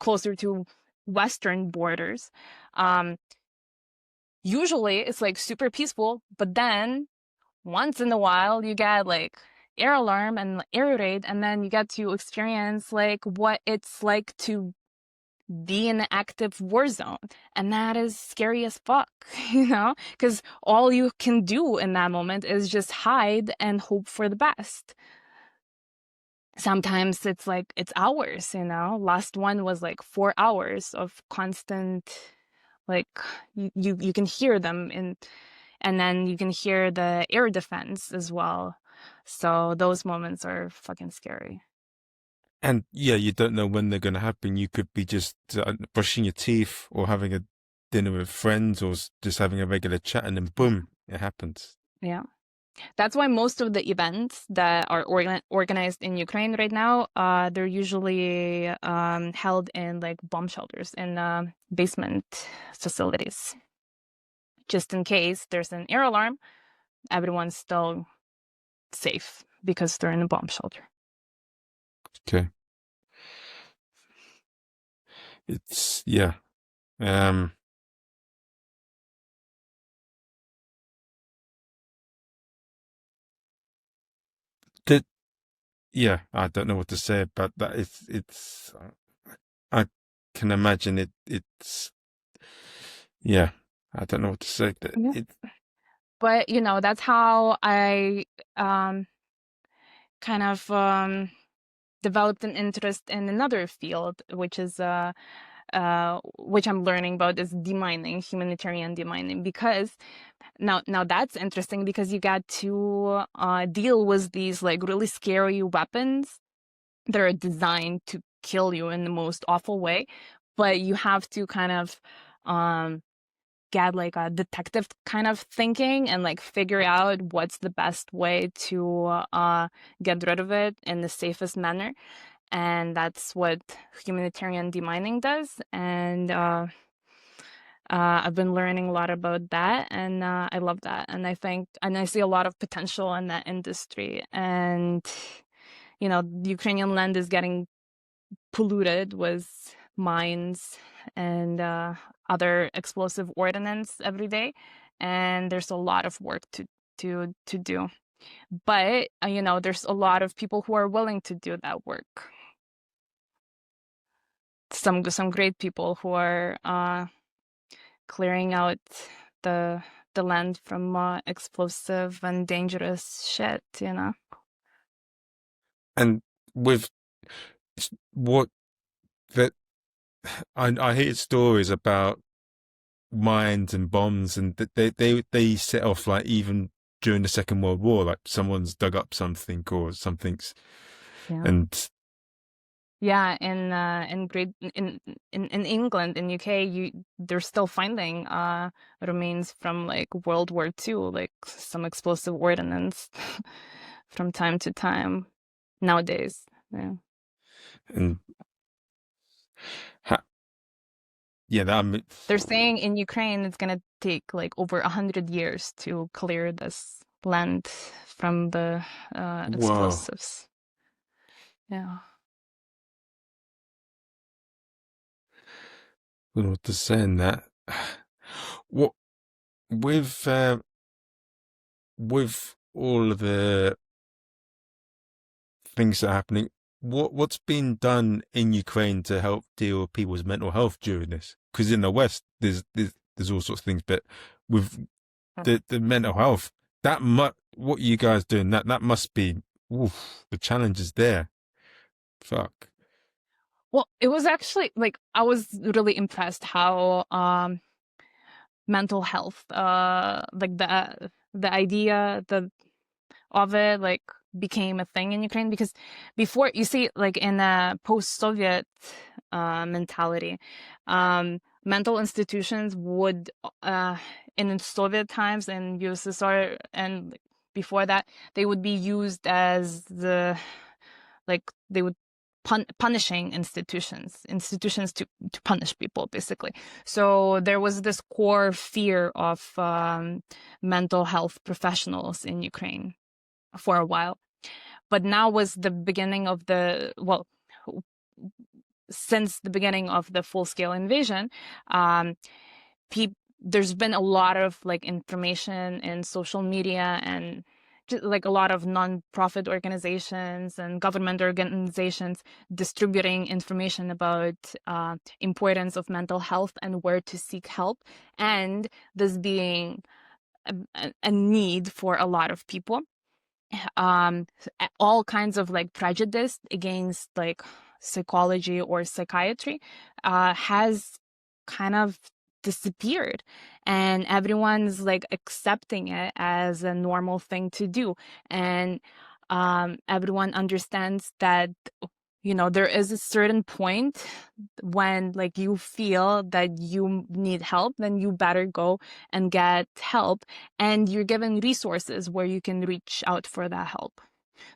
closer to Western borders, usually it's like super peaceful, but then once in a while you get like air alarm and air raid, and then you get to experience like what it's like to be in an active war zone, and that is scary as fuck, because all you can do in that moment is just hide and hope for the best. Sometimes it's like it's hours. Last one was like 4 hours of constant, like you can hear them and then you can hear the air defense as well. So those moments are fucking scary. And yeah, you don't know when they're going to happen. You could be just brushing your teeth or having a dinner with friends or just having a regular chat, and then boom, it happens. Yeah. That's why most of the events that are organized in Ukraine right now, they're usually held in like bomb shelters in basement facilities. Just in case there's an air alarm, everyone's still safe because they're in a bomb shelter. Okay. It's, yeah. That, yeah, I don't know what to say about that. I can imagine it's, yeah, I don't know what to say. Yeah. But, that's how I kind of developed an interest in another field, which is which I'm learning about, is demining, humanitarian demining, because now that's interesting because you got to deal with these like really scary weapons that are designed to kill you in the most awful way, but you have to kind of get like a detective kind of thinking and like figure out what's the best way to get rid of it in the safest manner. And that's what humanitarian demining does. And I've been learning a lot about that, and I love that. And I see a lot of potential in that industry. And the Ukrainian land is getting polluted with mines and other explosive ordnance every day, and there's a lot of work to do. But there's a lot of people who are willing to do that work. Some great people who are clearing out the land from explosive and dangerous shit. And with what that, I hear stories about mines and bombs, and that they set off like even during the Second World War, like someone's dug up something or something's, Yeah. and Yeah, in England, in UK, they're still finding remains from like World War II, like some explosive ordnance from time to time nowadays. Yeah. and yeah, They're saying in Ukraine it's gonna take like over 100 years to clear this land from the whoa. explosives. Yeah. I don't know what to say in that. What with with all of the things that are happening, what's been done in Ukraine to help deal with people's mental health during this? Because in the West, there's all sorts of things, but with the mental health, what you guys doing, that must be, oof, the challenge is there. Fuck. Well, it was actually like I was really impressed how mental health, like the idea of it, like became a thing in Ukraine, because before, you see, like in a post-Soviet mentality, mental institutions would in Soviet times and USSR and before that, they would be used as they would punishing institutions to punish people, basically. So there was this core fear of mental health professionals in Ukraine for a while. But now was the beginning of since the beginning of the full-scale invasion, there's been a lot of information in social media and just a lot of non-profit organizations and government organizations distributing information about importance of mental health and where to seek help, and this being a need for a lot of people. All kinds of prejudice against psychology or psychiatry has kind of disappeared, and everyone's accepting it as a normal thing to do, and everyone understands that there is a certain point when you feel that you need help, then you better go and get help, and you're given resources where you can reach out for that help.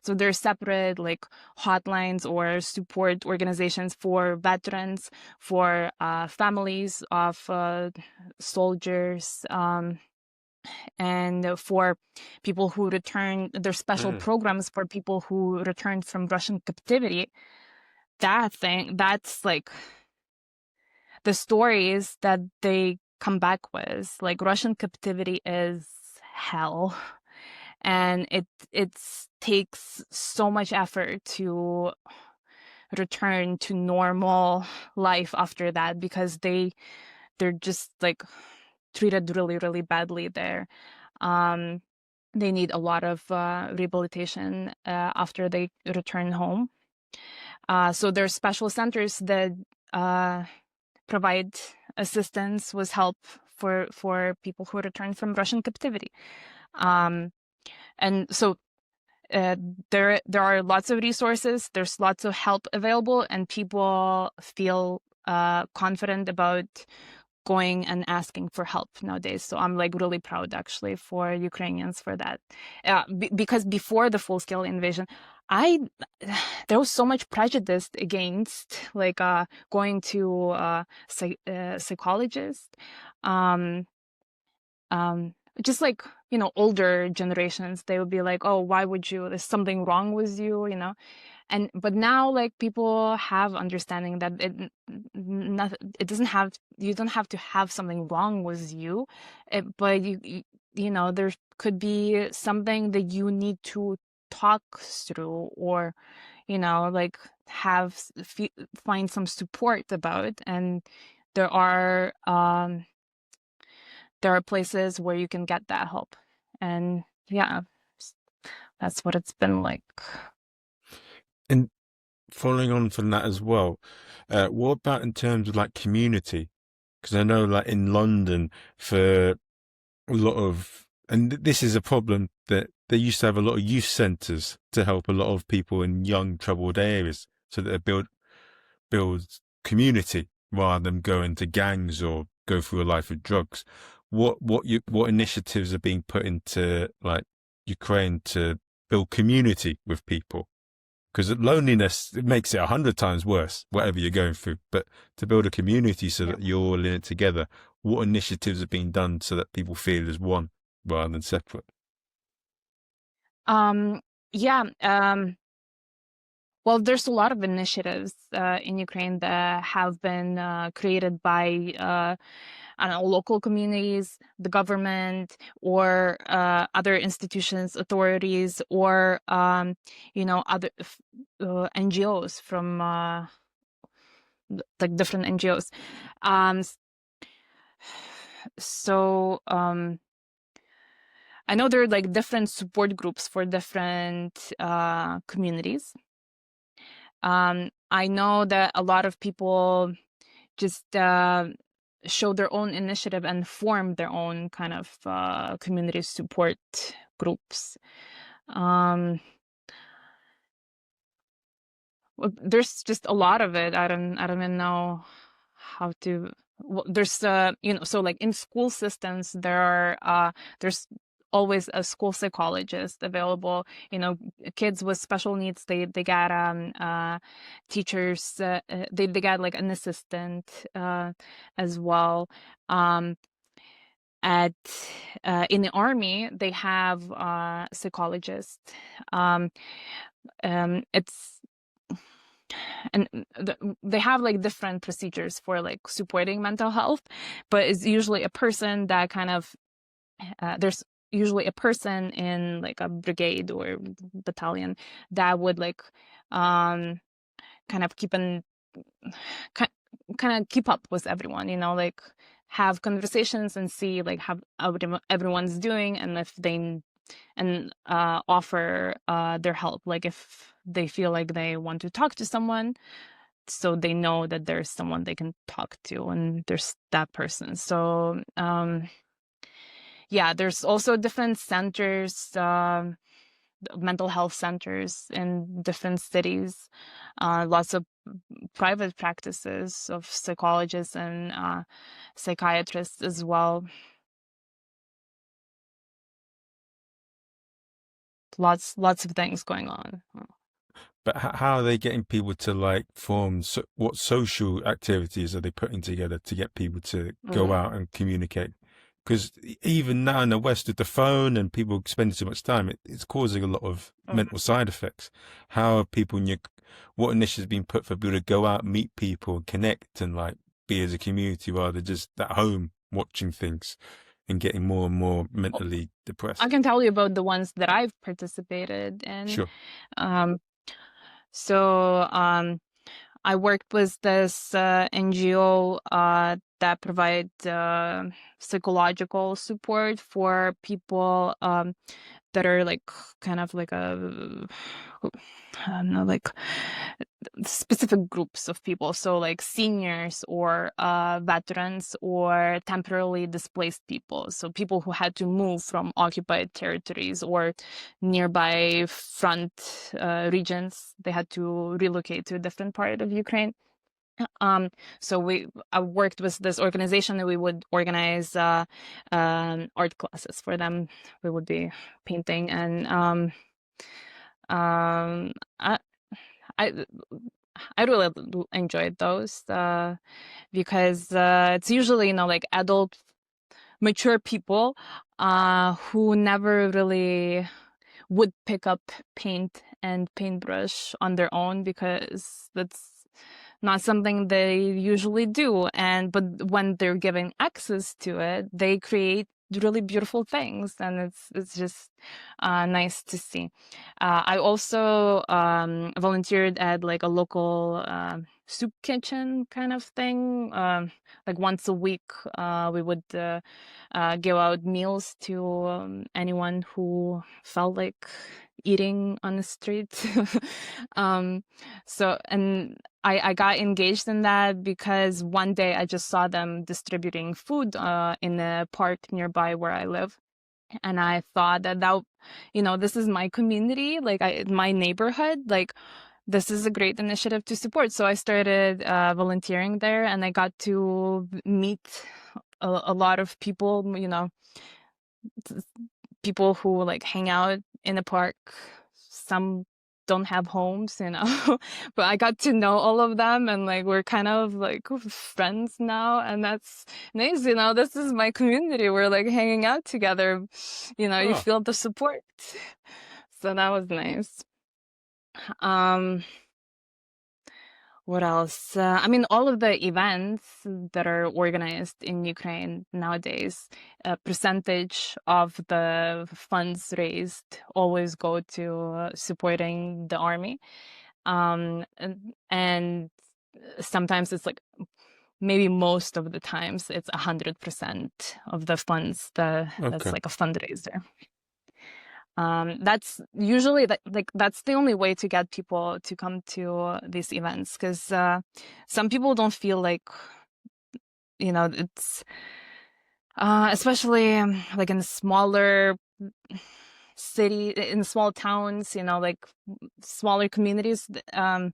So there's separate hotlines or support organizations for veterans, for families of soldiers, and for people who return. There's special programs for people who returned from Russian captivity. That's the stories that they come back with. Russian captivity is hell, and it takes so much effort to return to normal life after that, because they're just treated really, really badly there. They need a lot of rehabilitation after they return home. So there's special centers that provide assistance with help for people who return from Russian captivity. And so there are lots of resources, there's lots of help available, and people feel confident about going and asking for help nowadays. So I'm really proud actually for Ukrainians for that. Because before the full-scale invasion, there was so much prejudice against going to psychologists. Just older generations, they would be like, oh, why would you, there's something wrong with you, but now people have understanding that it doesn't have, you don't have to have something wrong with you, but there could be something that you need to talk through, or find some support about, and there are places where you can get that help. And yeah, that's what it's been like. And following on from that as well, what about in terms of community? Because I know in London, for a lot of, and this is a problem, that they used to have a lot of youth centres to help a lot of people in young troubled areas, so that they build community rather than go into gangs or go through a life of drugs. What initiatives are being put into Ukraine to build community with people? Because loneliness, it makes it 100 times worse, whatever you're going through. But to build a community so that you're all in it together, what initiatives are being done so that people feel as one rather than separate? Well, there's a lot of initiatives in Ukraine that have been created by I don't know, local communities, the government, or other institutions, authorities, or other NGOs from different NGOs. So I know there are different support groups for different communities. I know that a lot of people just show their own initiative and form their own kind of community support groups. Well, there's just a lot of it. I don't even know how to. Well, there's so in school systems there's always a school psychologist available. Kids with special needs, they got teachers, they got like an assistant as well. At In the army, they have psychologists. It's and they have like different procedures for like supporting mental health, but it's usually a person that kind of there's usually a person in like a brigade or battalion that would like kind of kind of keep up with everyone, like have conversations and see like how everyone's doing, and if they offer their help, like if they feel like they want to talk to someone, so they know that there's someone they can talk to and there's that person. So yeah, there's also different centers, mental health centers in different cities, lots of private practices of psychologists and psychiatrists as well. Lots of things going on. But how are they getting people to like form? What social activities are they putting together to get people to go out and communicate? Because even now in the West, with the phone and people spending too much time, it's causing a lot of mental side effects. How are people what initiatives being put for people to go out, meet people, connect, and like be as a community rather than just at home watching things and getting more and more mentally depressed? I can tell you about the ones that I've participated in. Sure. So I worked with this NGO that provide psychological support for people that are like kind of like I don't know, like specific groups of people. So like seniors or veterans or temporarily displaced people. So people who had to move from occupied territories or nearby front regions. They had to relocate to a different part of Ukraine. So I worked with this organization, and we would organize art classes for them. We would be painting, and I really enjoyed those because it's usually like adult, mature people who never really would pick up paint and paintbrush on their own, because that's not something they usually do. But when they're given access to it, they create really beautiful things, and it's just nice to see. I also volunteered at like a local soup kitchen kind of thing. Like once a week, we would give out meals to anyone who felt like eating on the street. And I got engaged in that because one day I just saw them distributing food in a park nearby where I live. And I thought that this is my community, like my neighborhood, like this is a great initiative to support. So I started volunteering there, and I got to meet a lot of people, people who like hang out in the park. Some don't have homes, but I got to know all of them, and like we're kind of like friends now, and that's nice. This is my community. We're like hanging out together. You feel the support. So that was nice. What else? I mean, all of the events that are organized in Ukraine nowadays, a percentage of the funds raised always go to supporting the army. And sometimes it's like, maybe most of the times it's 100% of the funds that's like a fundraiser. That's usually that's the only way to get people to come to these events, because some people don't feel like it's especially like in smaller in small towns, like smaller communities, they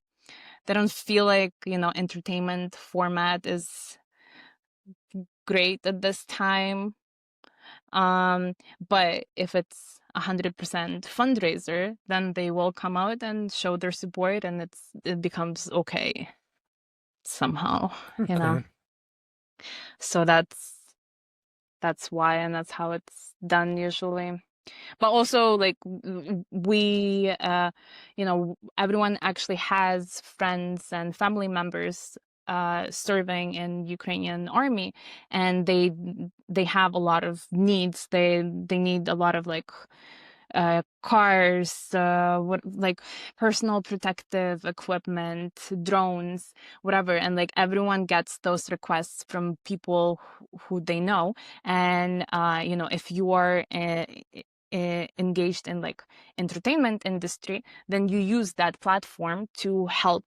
don't feel like entertainment format is great at this time. But if it's 100% fundraiser, then they will come out and show their support, and it becomes okay somehow, you know. Okay. So that's why, and that's how it's done usually. But also, like, we everyone actually has friends and family members serving in Ukrainian army, and they have a lot of needs. They need a lot of, like, cars, what, like, personal protective equipment, drones, whatever, and like everyone gets those requests from people who they know. And if you are engaged in, like, entertainment industry, then you use that platform to help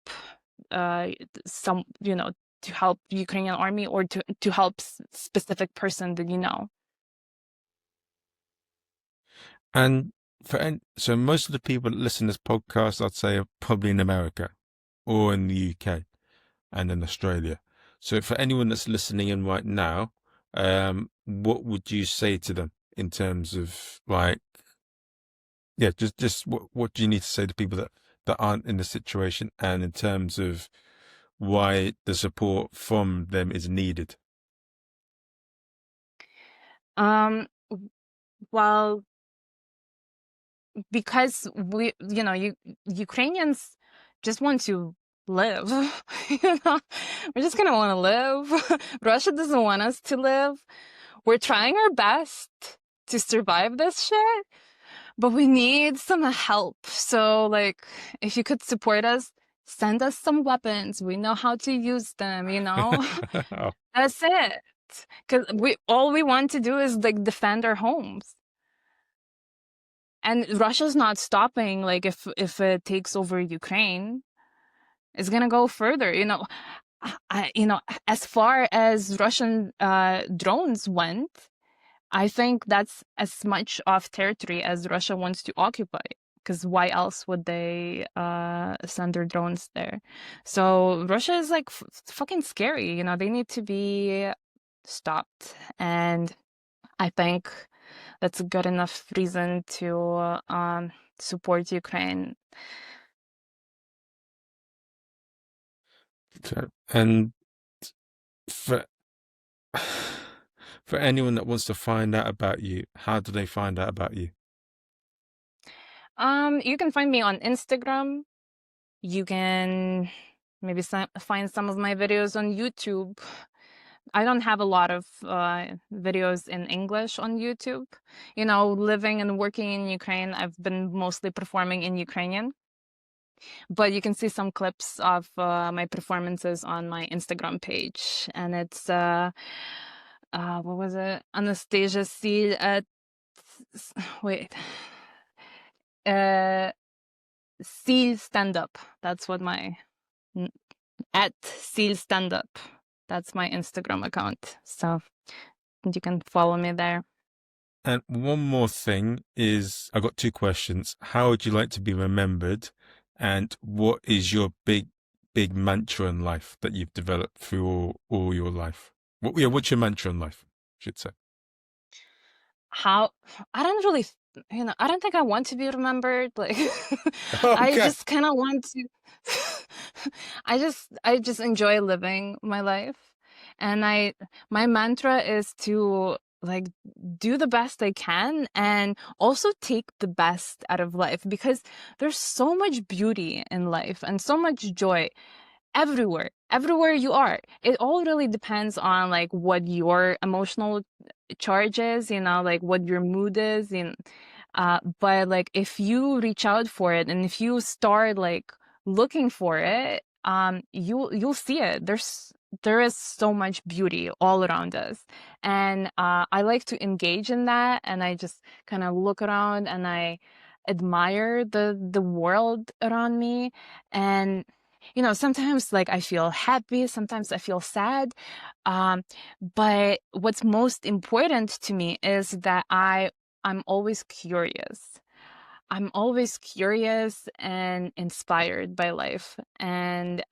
uh some to help Ukrainian army, or to help specific person that you know. And so most of the people that listen to this podcast, I'd say, are probably in America or in the UK and in Australia. So for anyone that's listening in right now, what would you say to them in terms of, like, yeah, just what do you need to say to people that aren't in the situation, and in terms of why the support from them is needed? um well, because Ukrainians just want to live. We're just gonna want to live. Russia doesn't want us to live. We're trying our best to survive this shit, but we need some help. So, like, if you could support us, send us some weapons. We know how to use them, you know? That's it. Because all we want to do is, like, defend our homes. And Russia's not stopping. Like, if it takes over Ukraine, it's gonna go further. As far as Russian drones went, I think that's as much of territory as Russia wants to occupy. Because why else would they send their drones there? So Russia is, like, fucking scary. They need to be stopped. And I think that's a good enough reason to support Ukraine. Okay. And for for anyone that wants to find out about you, how do they find out about you? You can find me on Instagram. You can maybe find some of my videos on YouTube. I don't have a lot of videos in English on YouTube. Living and working in Ukraine, I've been mostly performing in Ukrainian. But you can see some clips of my performances on my Instagram page. And it's, what was it? Anastasiya Sil wait. Uh, Sil Standup. That's what my at Sil Standup. That's my Instagram account. So you can follow me there. And one more thing is, I got two questions. How would you like to be remembered? And what is your big mantra in life that you've developed through all your life? What's your mantra in life, I should say? How I don't really, I don't think I want to be remembered. Like, I Okay. just kind of want to. I just enjoy living my life, and my mantra is to, like, do the best I can, and also take the best out of life, because there's so much beauty in life and so much joy everywhere you are. It all really depends on, like, what your emotional charge is, like, what your mood is. But, like, if you reach out for it, and if you start, like, looking for it, you'll see it. There is so much beauty all around us. And I like to engage in that, and I just kind of look around, and I admire the world around me. And sometimes, like, I feel happy, sometimes I feel sad. Um, but what's most important to me is that I'm always curious. I'm always curious and inspired by life. And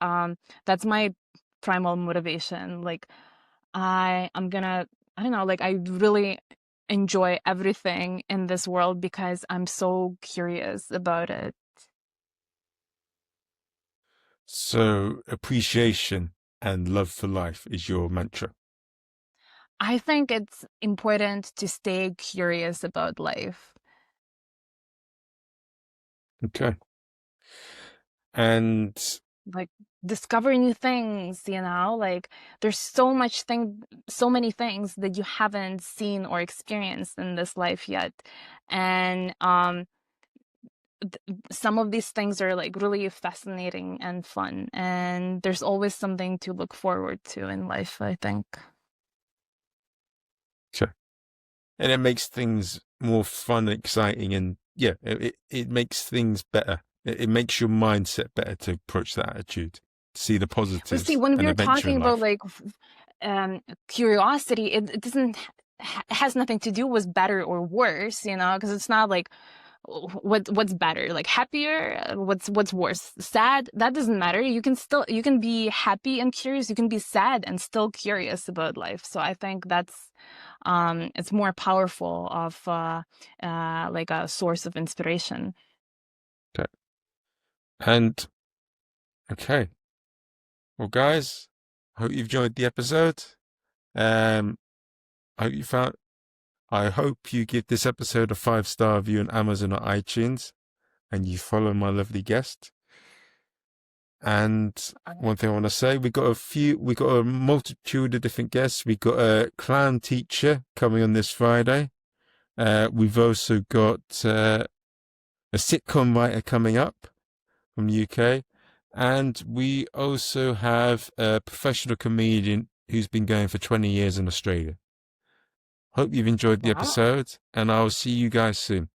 that's my primal motivation. Like, I'm gonna, I don't know, like, I really enjoy everything in this world because I'm so curious about it. So appreciation and love for life is your mantra. I think it's important to stay curious about life. Okay. And Like discover new things, like there's so many things that you haven't seen or experienced in this life yet. And some of these things are like really fascinating and fun, and there's always something to look forward to in life, I think. sure. And it makes things more fun, exciting, and yeah, it makes things better. It makes your mindset better to approach that attitude, see the But see, positives when and we're adventure in talking about life. like curiosity, it doesn't has nothing to do with better or worse, because it's not like what's better, like happier, what's worse, sad. That doesn't matter. You can be happy and curious. You can be sad and still curious about life. So I think that's it's more powerful of like a source of inspiration. Okay. And okay, well, guys, I hope you've enjoyed the episode. I hope you found. I hope you give this episode a 5-star review on Amazon or iTunes, and you follow my lovely guest. And one thing I want to say, we got a multitude of different guests. We got a clown teacher coming on this Friday. We've also got a sitcom writer coming up from the UK. And we also have a professional comedian who's been going for 20 years in Australia. Hope you've enjoyed the Wow. episode, and I'll see you guys soon.